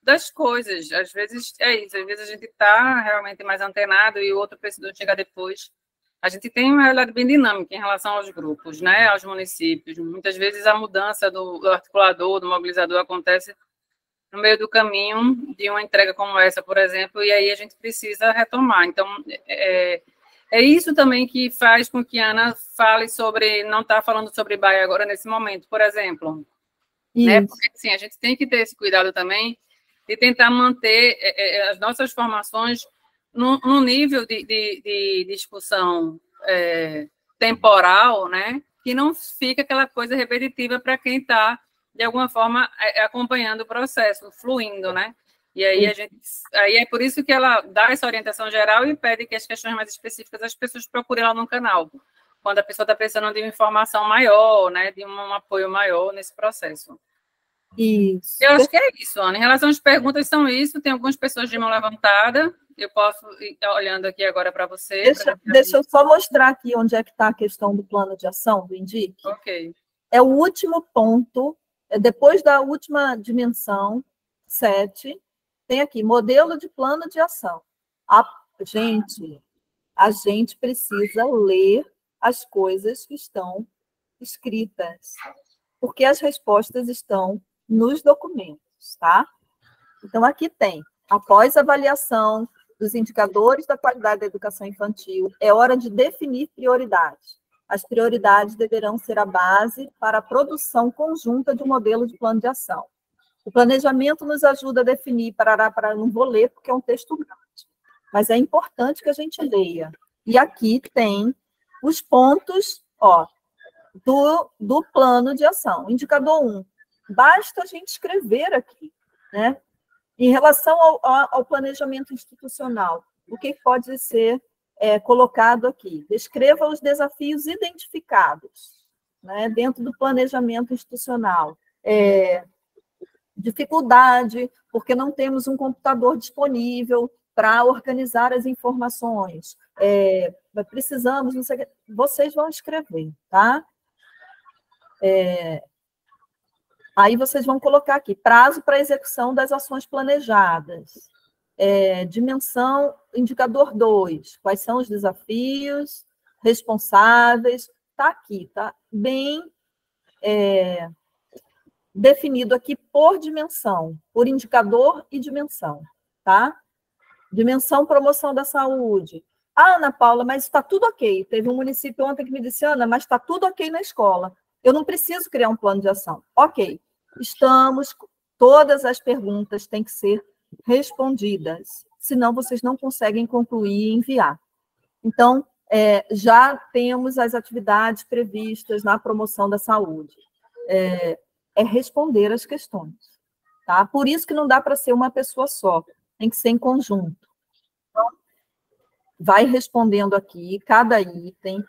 das coisas. Às vezes é isso, às vezes a gente está realmente mais antenado e o outro precisa chegar depois. A gente tem uma realidade bem dinâmica em relação aos grupos, né, aos municípios. Muitas vezes a mudança do articulador, do mobilizador acontece no meio do caminho de uma entrega como essa, por exemplo, e aí a gente precisa retomar. Então, é isso também que faz com que a Ana fale sobre, não está falando sobre Bahia agora nesse momento, por exemplo. Né? Porque, assim, a gente tem que ter esse cuidado também de tentar manter as nossas formações num nível de discussão temporal, né? Que não fica aquela coisa repetitiva para quem está, de alguma forma, acompanhando o processo, fluindo, né? E aí aí é por isso que ela dá essa orientação geral e pede que as questões mais específicas as pessoas procurem lá no canal, quando a pessoa está precisando de uma informação maior, né? De um apoio maior nesse processo. Isso. Eu acho que é isso, Ana. Em relação às perguntas, são isso. Tem algumas pessoas de mão levantada. Eu posso ir olhando aqui agora para você. Deixa eu só mostrar aqui onde é que está a questão do plano de ação do INDIC. Ok. É o último ponto, depois da última dimensão, 7, tem aqui, modelo de plano de ação. A gente precisa ler as coisas que estão escritas, porque as respostas estão nos documentos, tá? Então, aqui tem, após a avaliação dos indicadores da qualidade da educação infantil, é hora de definir prioridades. As prioridades deverão ser a base para a produção conjunta de um modelo de plano de ação. O planejamento nos ajuda a definir, não vou ler porque é um texto grande, mas é importante que a gente leia. E aqui tem os pontos do plano de ação. Indicador 1, basta a gente escrever aqui, né? Em relação ao planejamento institucional, o que pode ser colocado aqui? Descreva os desafios identificados, né, dentro do planejamento institucional. Dificuldade, porque não temos um computador disponível para organizar as informações. Precisamos, não sei, vocês vão escrever, tá? Aí vocês vão colocar aqui, prazo para execução das ações planejadas. Dimensão, indicador 2, quais são os desafios, responsáveis, está aqui, tá bem definido aqui por dimensão, por indicador e dimensão, tá? Dimensão, promoção da saúde. Ah, Ana Paula, mas está tudo ok. Teve um município ontem que me disse, Ana, mas está tudo ok na escola. Eu não preciso criar um plano de ação. Ok, todas as perguntas têm que ser respondidas, senão vocês não conseguem concluir e enviar. Então, já temos as atividades previstas na promoção da saúde. Responder as questões, tá? Por isso que não dá para ser uma pessoa só, tem que ser em conjunto. Então, vai respondendo aqui cada item.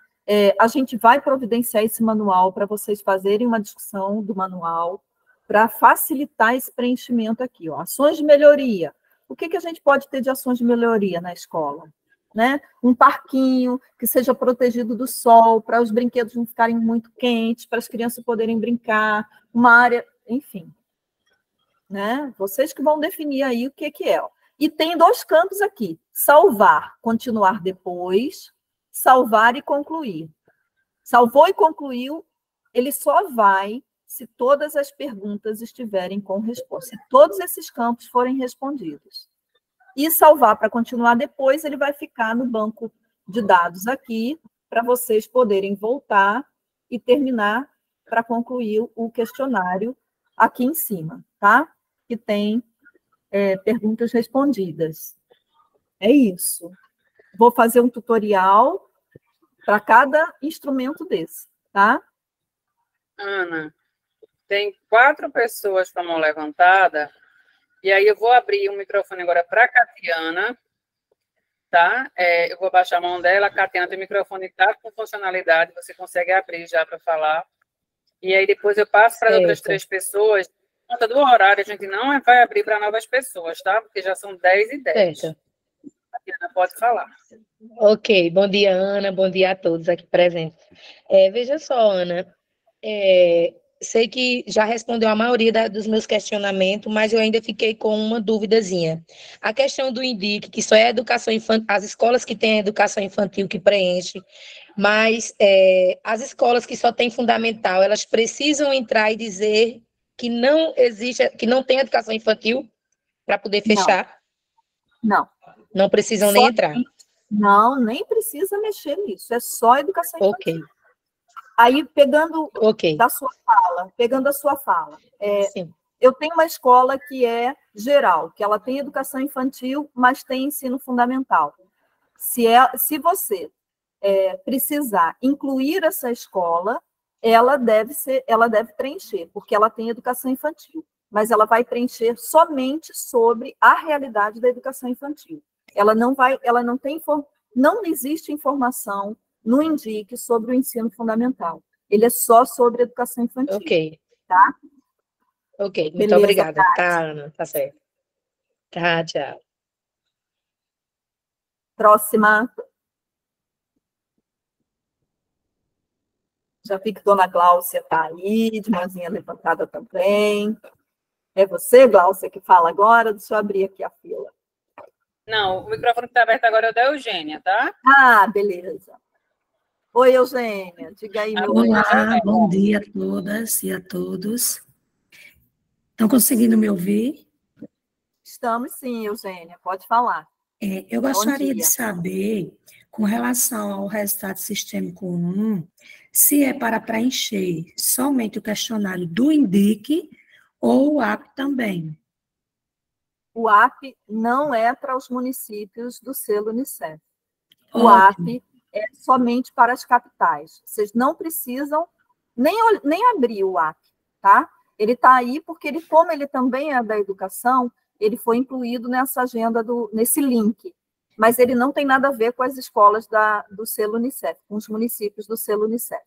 A gente vai providenciar esse manual para vocês fazerem uma discussão do manual para facilitar esse preenchimento aqui. Ó. Ações de melhoria. O que a gente pode ter de ações de melhoria na escola? Né? Um parquinho que seja protegido do sol, para os brinquedos não ficarem muito quentes, para as crianças poderem brincar, uma área, enfim. Né? Vocês que vão definir aí o que é. Ó. E tem 2 campos aqui, salvar, continuar depois, salvar e concluir. Salvou e concluiu, ele só vai se todas as perguntas estiverem com resposta, se todos esses campos forem respondidos. E salvar para continuar depois, ele vai ficar no banco de dados aqui, para vocês poderem voltar e terminar para concluir o questionário aqui em cima, tá? Que tem perguntas respondidas. É isso. Vou fazer um tutorial para cada instrumento desse, tá? Ana, tem 4 pessoas com a mão levantada. E aí eu vou abrir o microfone agora para a Catiana, tá? Eu vou baixar a mão dela, a Catiana tem o microfone que está com funcionalidade, você consegue abrir já para falar. E aí depois eu passo para as outras 3 pessoas. Por conta do horário, a gente não vai abrir para novas pessoas, tá? Porque já são 10h10. Certo. A Catiana pode falar. Ok, bom dia, Ana, bom dia a todos aqui presentes. Veja só, Ana, sei que já respondeu a maioria dos meus questionamentos, mas eu ainda fiquei com uma duvidazinha. A questão do INDIC, que só é educação infantil, as escolas que têm educação infantil que preenche, mas as escolas que só têm fundamental, elas precisam entrar e dizer que não existe, que não tem educação infantil para poder fechar? Não. Não precisam nem entrar? Não, nem precisa mexer nisso, é só educação infantil. Ok. Aí, pegando a sua fala, eu tenho uma escola que é geral, que ela tem educação infantil, mas tem ensino fundamental. Se você precisar incluir essa escola, ela deve preencher, porque ela tem educação infantil, mas ela vai preencher somente sobre a realidade da educação infantil. Não existe informação no INDIC sobre o ensino fundamental. Ele é só sobre educação infantil. Ok. Tá? Ok, muito Beleza, obrigada. Tati. Tá, Ana, tá certo. Tá, tchau. Próxima. Já vi que Dona Gláucia está aí, de mãozinha levantada também. É você, Gláucia, que fala agora? Deixa eu abrir aqui a fila. Não, o microfone que está aberto agora é o da Eugênia, tá? Ah, beleza. Oi, Eugênia, diga aí, meu bem. Olá, bom dia a todas e a todos. Estão conseguindo me ouvir? Estamos sim, Eugênia, pode falar. Eu gostaria de saber, com relação ao resultado sistêmico 1, se é para preencher somente o questionário do INDIC ou o AP também. O AP não é para os municípios do selo Unicef. O Ótimo. AP é somente para as capitais. Vocês não precisam nem abrir o AP, tá? Ele está aí porque, como ele também é da educação, ele foi incluído nessa agenda, nesse link. Mas ele não tem nada a ver com as escolas do selo Unicef, com os municípios do selo Unicef.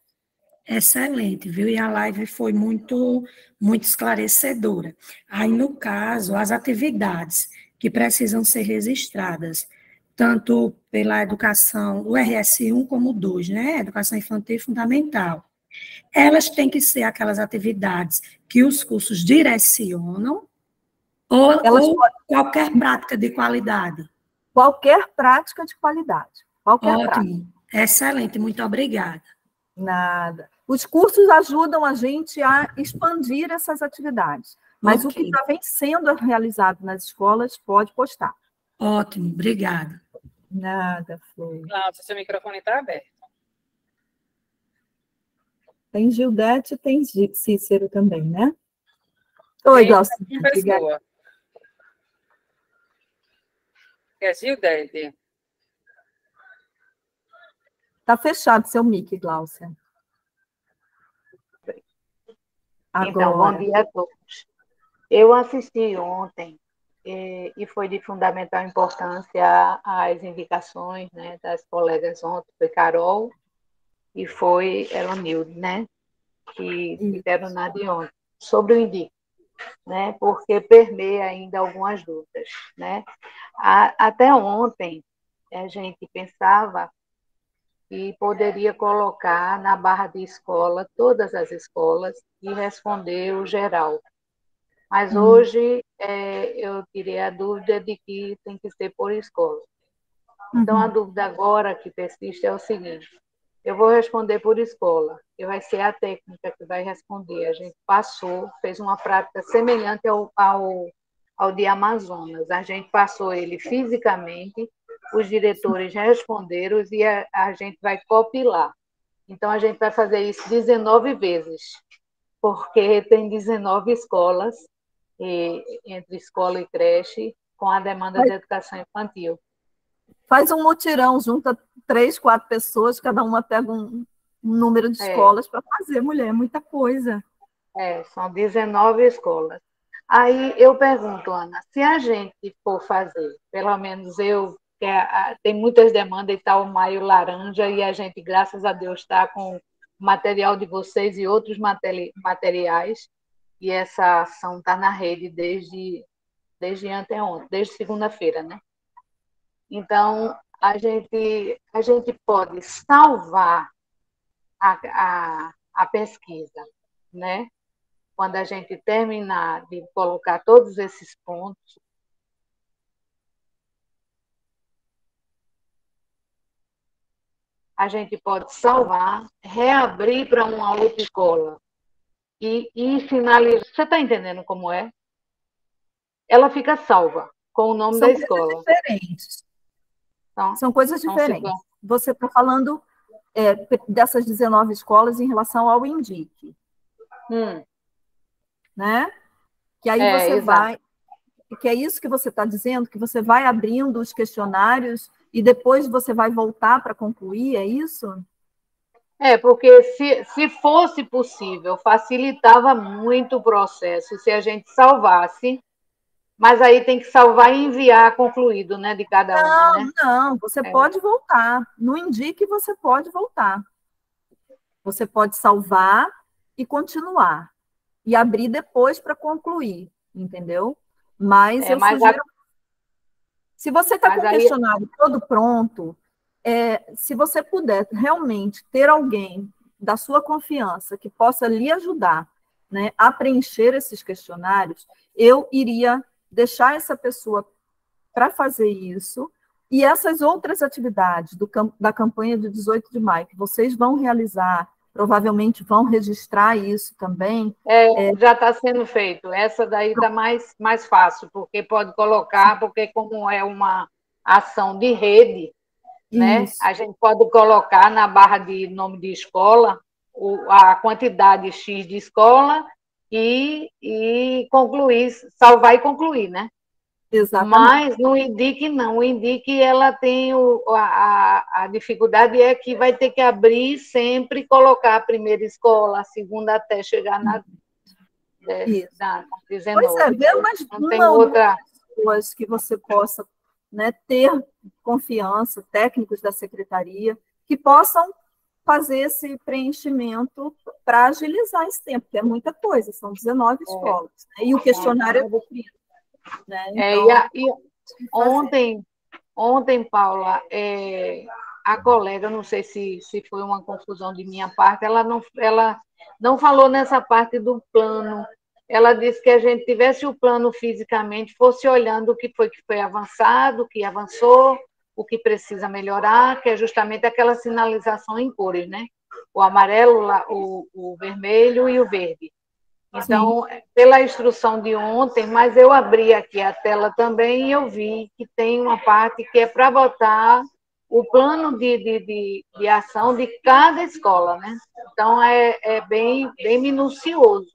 Excelente, viu? E a live foi muito, muito esclarecedora. Aí, no caso, as atividades que precisam ser registradas, tanto pela educação, o RS1 como o 2, né? Educação infantil e fundamental. Elas têm que ser aquelas atividades que os cursos direcionam ou qualquer prática de qualidade? Qualquer prática de qualidade. Qualquer prática. Ótimo, excelente, muito obrigada. Nada. Os cursos ajudam a gente a expandir essas atividades, mas o que já vem sendo realizado nas escolas pode postar. Ótimo, obrigada. Nada, Flor. Cláudia, seu microfone está aberto. Tem Gildete e tem Cícero também, né? Oi, Glaucia. Uma pessoa. É Gildete. Está fechado seu mic, Glaucia. Agora. Então, bom dia a todos. Eu assisti ontem e foi de fundamental importância as indicações, né, das colegas ontem, foi Carol e foi Elanilde, né, que fizeram na de ontem, sobre o INDIC, né, porque permeia ainda algumas dúvidas, né. Até ontem, a gente pensava e poderia colocar na barra de escola todas as escolas e responder o geral. Mas hoje eu teria a dúvida de que tem que ser por escola. Então, a dúvida agora que persiste é o seguinte: eu vou responder por escola, e vai ser a técnica que vai responder. A gente passou, fez uma prática semelhante ao de Amazonas. A gente passou ele fisicamente, os diretores responderam e a gente vai compilar. Então, a gente vai fazer isso 19 vezes, porque tem 19 escolas, entre escola e creche, com a demanda de educação infantil. Faz um mutirão, junta 3, 4 pessoas, cada uma pega um número de escolas para fazer, mulher, muita coisa. São 19 escolas. Aí eu pergunto, Ana, se a gente for fazer, pelo menos eu, tem muitas demandas e está o Maio Laranja, e a gente, graças a Deus, está com o material de vocês e outros materiais, e essa ação está na rede desde anteontem, desde segunda-feira, né? Então, a gente pode salvar a pesquisa, né? Quando a gente terminar de colocar todos esses pontos, a gente pode salvar, reabrir para uma outra escola e finalizar. Você está entendendo como é? Ela fica salva com o nome da escola. São coisas diferentes. Você está falando dessas 19 escolas em relação ao INDIC. Né? Que aí você vai... Que é isso que você está dizendo, que você vai abrindo os questionários e depois você vai voltar para concluir, é isso? Porque se fosse possível, facilitava muito o processo se a gente salvasse, mas aí tem que salvar e enviar concluído, né, de cada uma, né? Não, você pode voltar. No INDIC você pode voltar. Você pode salvar e continuar. E abrir depois para concluir, entendeu? Mas eu sugiro... Se você está com o questionário todo pronto, se você puder realmente ter alguém da sua confiança que possa lhe ajudar, né, a preencher esses questionários, eu iria deixar essa pessoa para fazer isso, e essas outras atividades da campanha de 18 de maio, que vocês vão realizar, provavelmente vão registrar isso também. Já está sendo feito. Essa daí está mais fácil, porque pode colocar, porque como é uma ação de rede, né, a gente pode colocar na barra de nome de escola a quantidade X de escola e concluir, salvar e concluir, né? Exatamente. Mas no INDIC não. O INDIC ela tem a dificuldade é que vai ter que abrir sempre e colocar a primeira escola, a segunda até chegar na 19. Pois vê uma outra pessoas que você possa, né, ter confiança, técnicos da secretaria, que possam fazer esse preenchimento para agilizar esse tempo, que é muita coisa, são 19 escolas, né? E o questionário é cumprido. Né? Então... Ontem, Paula, a colega, não sei se foi uma confusão de minha parte, ela não falou nessa parte do plano. Ela disse que a gente tivesse o plano fisicamente, fosse olhando o que foi avançado, o que avançou, o que precisa melhorar, que é justamente aquela sinalização em cores, né? O amarelo, o vermelho e o verde. Então, sim, pela instrução de ontem, mas eu abri aqui a tela também e eu vi que tem uma parte que é para botar o plano de ação de cada escola, né? Então, é bem minucioso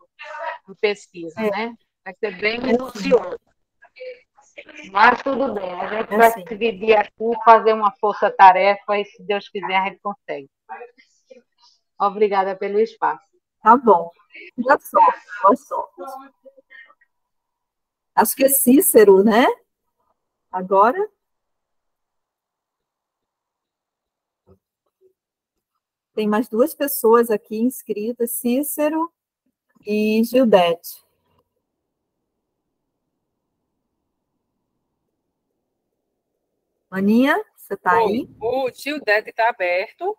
a pesquisa, né? Vai ser bem minucioso. Mas tudo bem, a gente vai se dividir aqui, fazer uma força-tarefa e, se Deus quiser, a gente consegue. Obrigada pelo espaço. Tá bom. Boa sorte, boa sorte. Acho que é Cícero, né? Agora. Tem mais duas pessoas aqui inscritas, Cícero e Gildete. Aninha, você está aí? O Gildete está aberto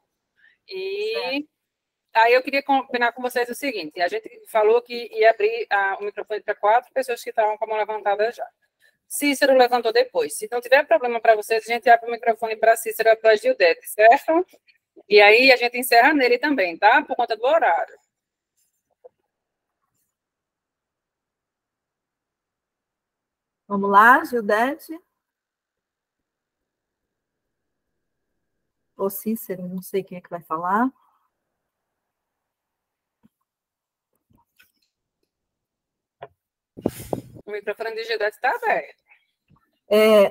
e aí eu queria combinar com vocês o seguinte, a gente falou que ia abrir o microfone para 4 pessoas que estavam com a mão levantada já. Cícero levantou depois. Se não tiver problema para vocês, a gente abre o microfone para Cícero e para Gildete, certo? E aí a gente encerra nele também, tá? Por conta do horário. Vamos lá, Gildete. Ou Cícero, não sei quem é que vai falar. O microfone de Gildete está aberto.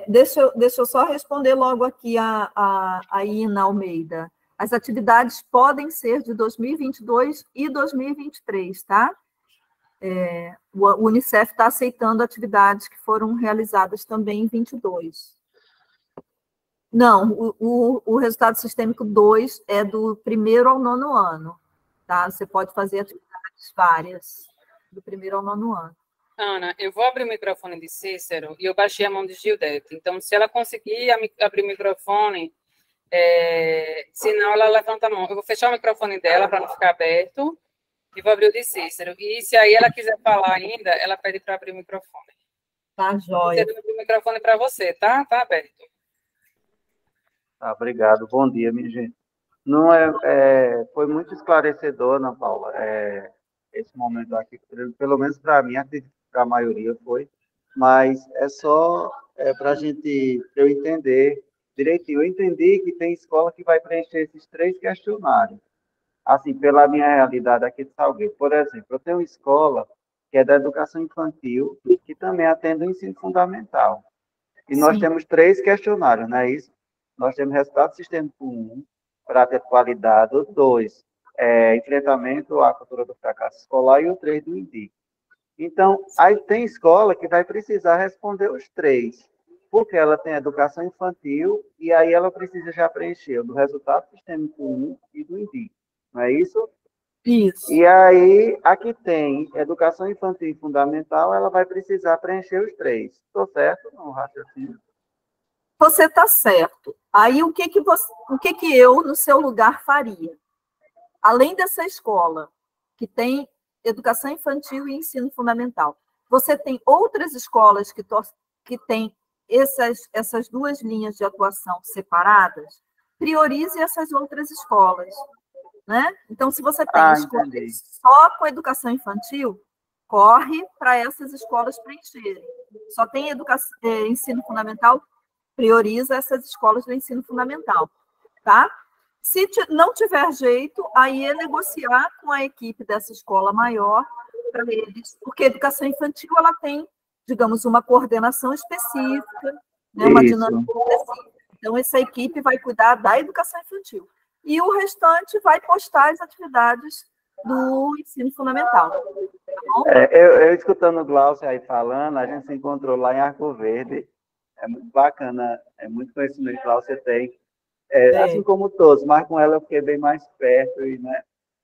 Deixa eu só responder logo aqui a Ina Almeida. As atividades podem ser de 2022 e 2023, tá? O Unicef está aceitando atividades que foram realizadas também em 22. Não, o resultado sistêmico 2 é do 1º ao 9º ano, tá? Você pode fazer atividades várias, do 1º ao 9º ano. Ana, eu vou abrir o microfone de Cícero e eu baixei a mão de Gildete. Então, se ela conseguir abrir o microfone, senão ela levanta a mão. Eu vou fechar o microfone dela para não ficar aberto e vou abrir o de Cícero. E se aí ela quiser falar ainda, ela pede para abrir o microfone. Tá, joia. Eu abrir o microfone para você, tá? Tá aberto. Tá, obrigado. Bom dia, minha gente. Não foi muito esclarecedor, Ana Paula, esse momento aqui, pelo menos para mim, acredito que para a maioria foi, mas é só para eu entender direitinho. Eu entendi que tem escola que vai preencher esses 3 questionários. Assim, pela minha realidade aqui de Salgueiro. Por exemplo, eu tenho uma escola que é da educação infantil, que também atende o ensino fundamental. E nós temos 3 questionários, não é isso? Nós temos resultado sistêmico 1, para ter qualidade, o 2, enfrentamento à cultura do fracasso escolar, e o 3 do INDIC. Então, aí tem escola que vai precisar responder os 3, porque ela tem educação infantil, e aí ela precisa já preencher o do resultado sistêmico 1 e do INDIC. Não é isso? Isso. E aí, aqui tem educação infantil e fundamental, ela vai precisar preencher os 3. Estou certo no raciocínio? Você está certo. Aí, o que eu, no seu lugar, faria? Além dessa escola, que tem educação infantil e ensino fundamental, você tem outras escolas que têm essas 2 linhas de atuação separadas? Priorize essas outras escolas, né? Então, se você tem escolas só com educação infantil, corre para essas escolas preencherem. Só tem ensino fundamental, prioriza essas escolas do ensino fundamental, tá? Se não tiver jeito, aí é negociar com a equipe dessa escola maior para eles, porque a educação infantil ela tem, digamos, uma coordenação específica, né, uma dinâmica específica. Então, essa equipe vai cuidar da educação infantil. E o restante vai postar as atividades do ensino fundamental. Tá bom? Eu escutando o Glaucio aí falando, a gente se encontrou lá em Arco Verde. É muito bacana, é muito conhecimento que você tem. Assim como todos, mas com ela eu fiquei bem mais perto.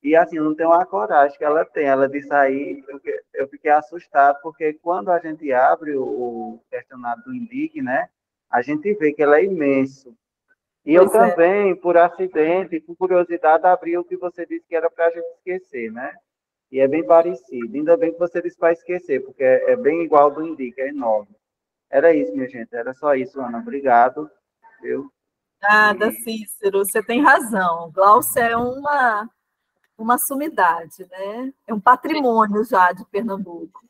E assim, eu não tenho a coragem que ela tem. Ela disse aí, eu fiquei assustado, porque quando a gente abre o questionário do INDIC, né, a gente vê que ele é imenso. E eu também, por acidente, por curiosidade, abri o que você disse que era para a gente esquecer, né? E é bem parecido. Ainda bem que você disse para esquecer, porque é bem igual ao do INDIC, é enorme. Era isso, minha gente. Era só isso, Ana. Obrigado. Viu? Nada, Cícero, você tem razão. Gláucia é uma sumidade, né? É um patrimônio já de Pernambuco.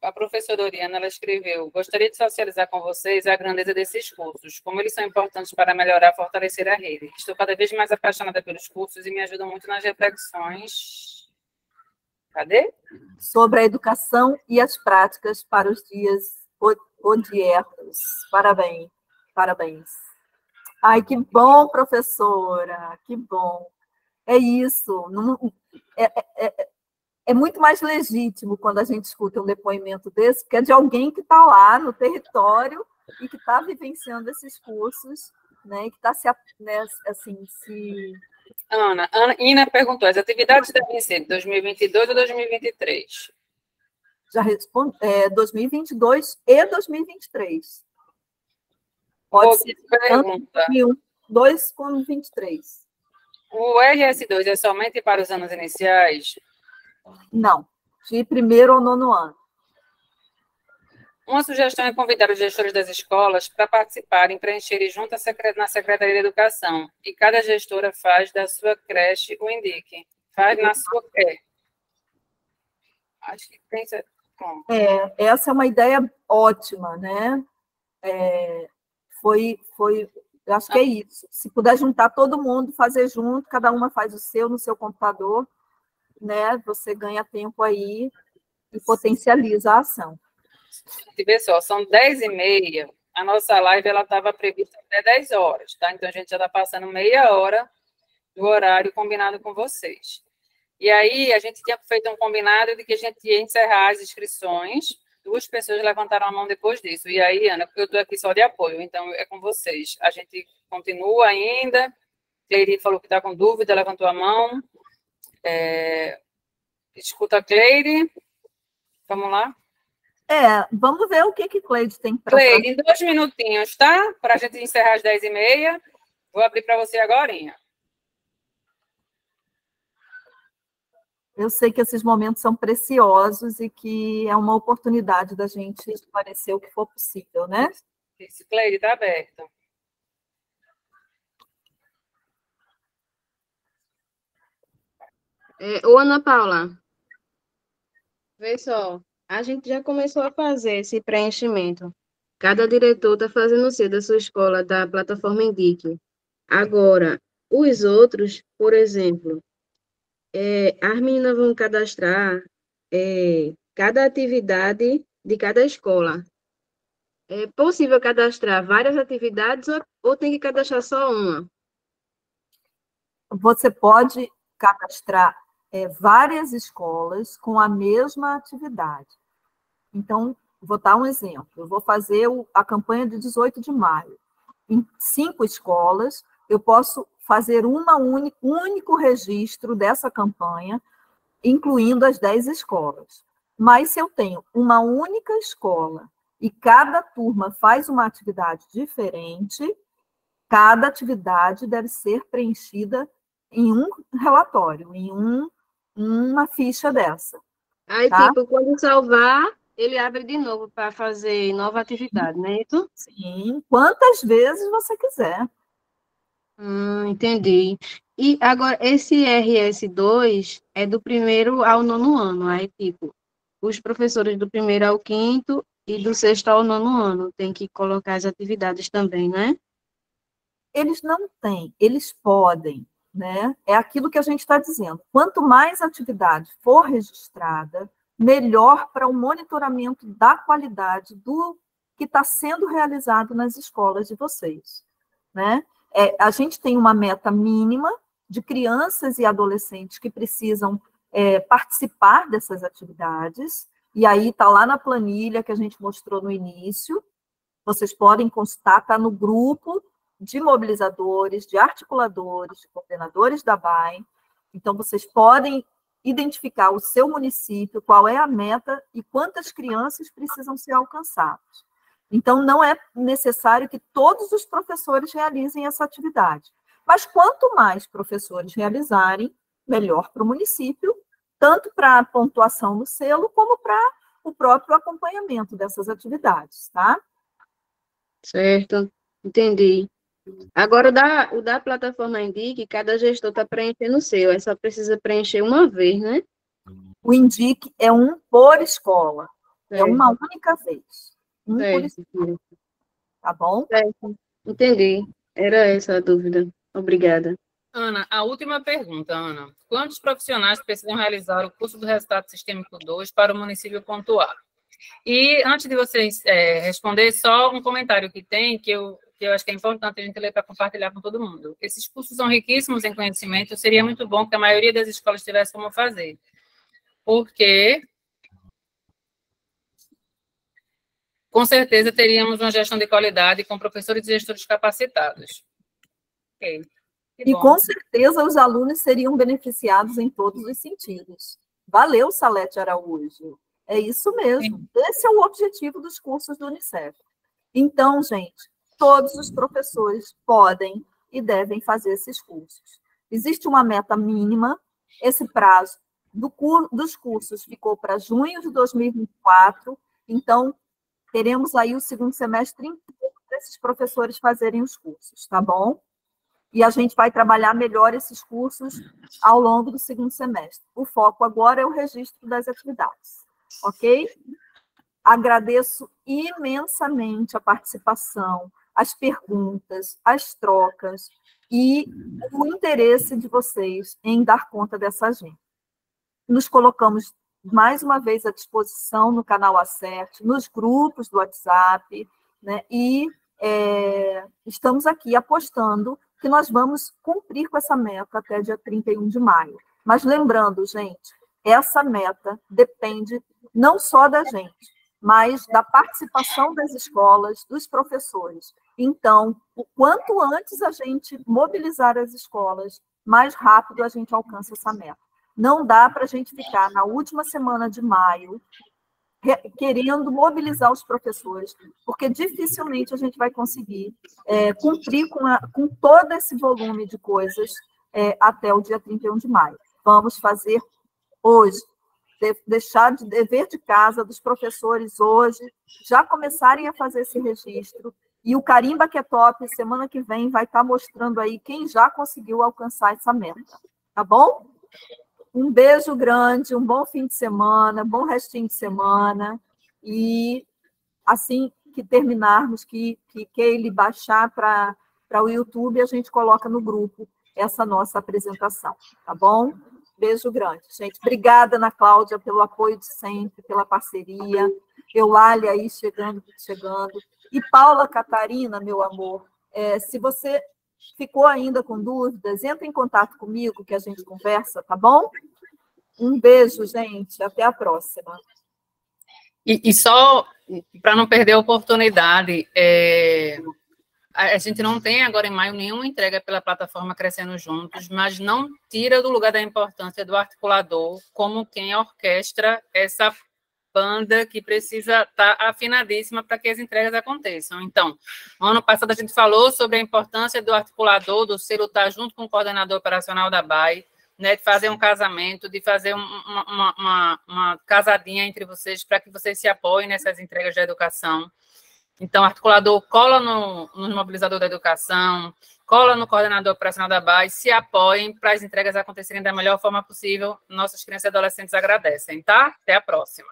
A professora Oriana, ela escreveu: gostaria de socializar com vocês a grandeza desses cursos, como eles são importantes para melhorar e fortalecer a rede. Estou cada vez mais apaixonada pelos cursos e me ajudam muito nas reflexões. Cadê? Sobre a educação e as práticas para os dias odiernos. Parabéns, parabéns. Ai, que bom, professora, que bom. É isso. É muito mais legítimo quando a gente escuta um depoimento desse, que é de alguém que está lá no território e que está vivenciando esses cursos, né, e que está se... Ana Ina perguntou: as atividades devem ser de 2022 ou 2023? Já respondi, 2022 e 2023. Pode ser tanto 2022 como 2023. O RS2 é somente para os anos iniciais? Não, de primeiro ao nono ano. Uma sugestão é convidar os gestores das escolas para participarem, preencherem junto na Secretaria de Educação. E cada gestora faz da sua creche o INDIC. Faz na sua creche. Acho que tem... Essa é uma ideia ótima, né? Eu acho que é isso. Se puder juntar todo mundo, fazer junto, cada uma faz o seu no seu computador, né? Você ganha tempo aí e potencializa a ação. Vê só, são 10h30, a nossa live estava prevista até 10 horas, tá? Então, a gente já está passando meia hora do horário combinado com vocês. E aí, a gente tinha feito um combinado de que a gente ia encerrar as inscrições. 2 pessoas levantaram a mão depois disso. E aí, Ana, porque eu estou aqui só de apoio, então é com vocês. A gente continua ainda. Cleide falou que está com dúvida, levantou a mão. Escuta a Cleide. Vamos lá. Vamos ver o que Cleide tem para falar. Cleide, em 2 minutinhos, tá? Para a gente encerrar às 10h30. Vou abrir para você agorinha. Eu sei que esses momentos são preciosos e que é uma oportunidade da gente esclarecer o que for possível, né? Isso, Cleide, está aberto. Ô, Ana Paula, vê só, a gente já começou a fazer esse preenchimento. Cada diretor está fazendo o seu da sua escola, da plataforma INDIC. Agora, os outros, por exemplo, as meninas vão cadastrar cada atividade de cada escola. É possível cadastrar várias atividades ou tem que cadastrar só uma? Você pode cadastrar várias escolas com a mesma atividade. Então, vou dar um exemplo. Eu vou fazer a campanha de 18 de maio. Em 5 escolas, eu posso fazer um único registro dessa campanha, incluindo as 10 escolas. Mas se eu tenho uma única escola e cada turma faz uma atividade diferente, cada atividade deve ser preenchida em um relatório, em uma ficha dessa. Aí, tá? Tipo, quando salvar, ele abre de novo para fazer nova atividade, não é isso? Sim, quantas vezes você quiser. Entendi. E agora, esse RS2 é do 1º ao 9º ano, aí, tipo, os professores do 1º ao 5º e do 6º ao 9º ano tem que colocar as atividades também, né? Eles não têm, eles podem, né? É aquilo que a gente está dizendo. Quanto mais atividade for registrada, melhor para o monitoramento da qualidade do que está sendo realizado nas escolas de vocês, né? A gente tem uma meta mínima de crianças e adolescentes que precisam participar dessas atividades, e aí está lá na planilha que a gente mostrou no início, vocês podem consultar, está no grupo de mobilizadores, de articuladores, de coordenadores da BAE, então vocês podem identificar o seu município, qual é a meta e quantas crianças precisam ser alcançadas. Então, não é necessário que todos os professores realizem essa atividade. Mas quanto mais professores realizarem, melhor para o município, tanto para a pontuação no selo, como para o próprio acompanhamento dessas atividades, tá? Certo, entendi. Agora, o da plataforma Indique, cada gestor está preenchendo o seu, aí só precisa preencher uma vez, né? O Indique é um por escola, é Certo. uma única vez. Um por Certo. escola, tá bom? Certo, entendi. Era essa a dúvida. Obrigada. Ana, a última pergunta, Ana. Quantos profissionais precisam realizar o curso do Resultado Sistêmico 2 para o município pontuar? E antes de vocês responder, só um comentário que tem, que eu acho que é importante a gente ler para compartilhar com todo mundo. Esses cursos são riquíssimos em conhecimento, seria muito bom que a maioria das escolas tivesse como fazer. Porque, com certeza, teríamos uma gestão de qualidade com professores e gestores capacitados. Ok. E com certeza os alunos seriam beneficiados em todos os sentidos. Valeu, Salete Araújo. É isso mesmo. Sim. Esse é o objetivo dos cursos do Unicef. Então, gente, todos os professores podem e devem fazer esses cursos. Existe uma meta mínima, esse prazo dos cursos ficou para junho de 2024, então teremos aí o segundo semestre inteiro para esses professores fazerem os cursos, tá bom? E a gente vai trabalhar melhor esses cursos ao longo do segundo semestre. O foco agora é o registro das atividades, ok? Agradeço imensamente a participação, as perguntas, as trocas e o interesse de vocês em dar conta dessa agenda. Nos colocamos mais uma vez à disposição no canal Acerte, nos grupos do WhatsApp, né? E estamos aqui apostando que nós vamos cumprir com essa meta até dia 31 de maio. Mas lembrando, gente, essa meta depende não só da gente, mas da participação das escolas, dos professores. Então, o quanto antes a gente mobilizar as escolas, mais rápido a gente alcança essa meta. Não dá para a gente ficar na última semana de maio querendo mobilizar os professores, porque dificilmente a gente vai conseguir cumprir com todo esse volume de coisas até o dia 31 de maio. Vamos fazer hoje, deixar de dever de casa dos professores hoje, já começarem a fazer esse registro, e o Carimba que é top, semana que vem, vai estar mostrando aí quem já conseguiu alcançar essa meta, tá bom? Um beijo grande, um bom fim de semana, bom restinho de semana, e assim que terminarmos, que ele baixar para o YouTube, a gente coloca no grupo essa nossa apresentação, tá bom? Beijo grande, gente. Obrigada, Ana Cláudia, pelo apoio de sempre, pela parceria. Eulália aí chegando. E Paula Catarina, meu amor, se você ficou ainda com dúvidas, entra em contato comigo que a gente conversa, tá bom? Um beijo, gente. Até a próxima. E só para não perder a oportunidade, a gente não tem agora em maio nenhuma entrega pela plataforma Crescendo Juntos, mas não tira do lugar da importância do articulador como quem orquestra essa banda que precisa estar afinadíssima para que as entregas aconteçam. Então, ano passado a gente falou sobre a importância do articulador, do selo estar junto com o coordenador operacional da BAE, né, de fazer um casamento, de fazer uma casadinha entre vocês para que vocês se apoiem nessas entregas de educação. Então, o articulador cola no mobilizador da educação, cola no coordenador operacional da BAE, se apoiem para as entregas acontecerem da melhor forma possível. Nossas crianças e adolescentes agradecem, tá? Até a próxima.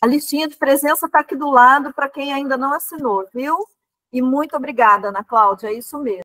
A listinha de presença está aqui do lado para quem ainda não assinou, viu? E muito obrigada, Ana Cláudia, é isso mesmo.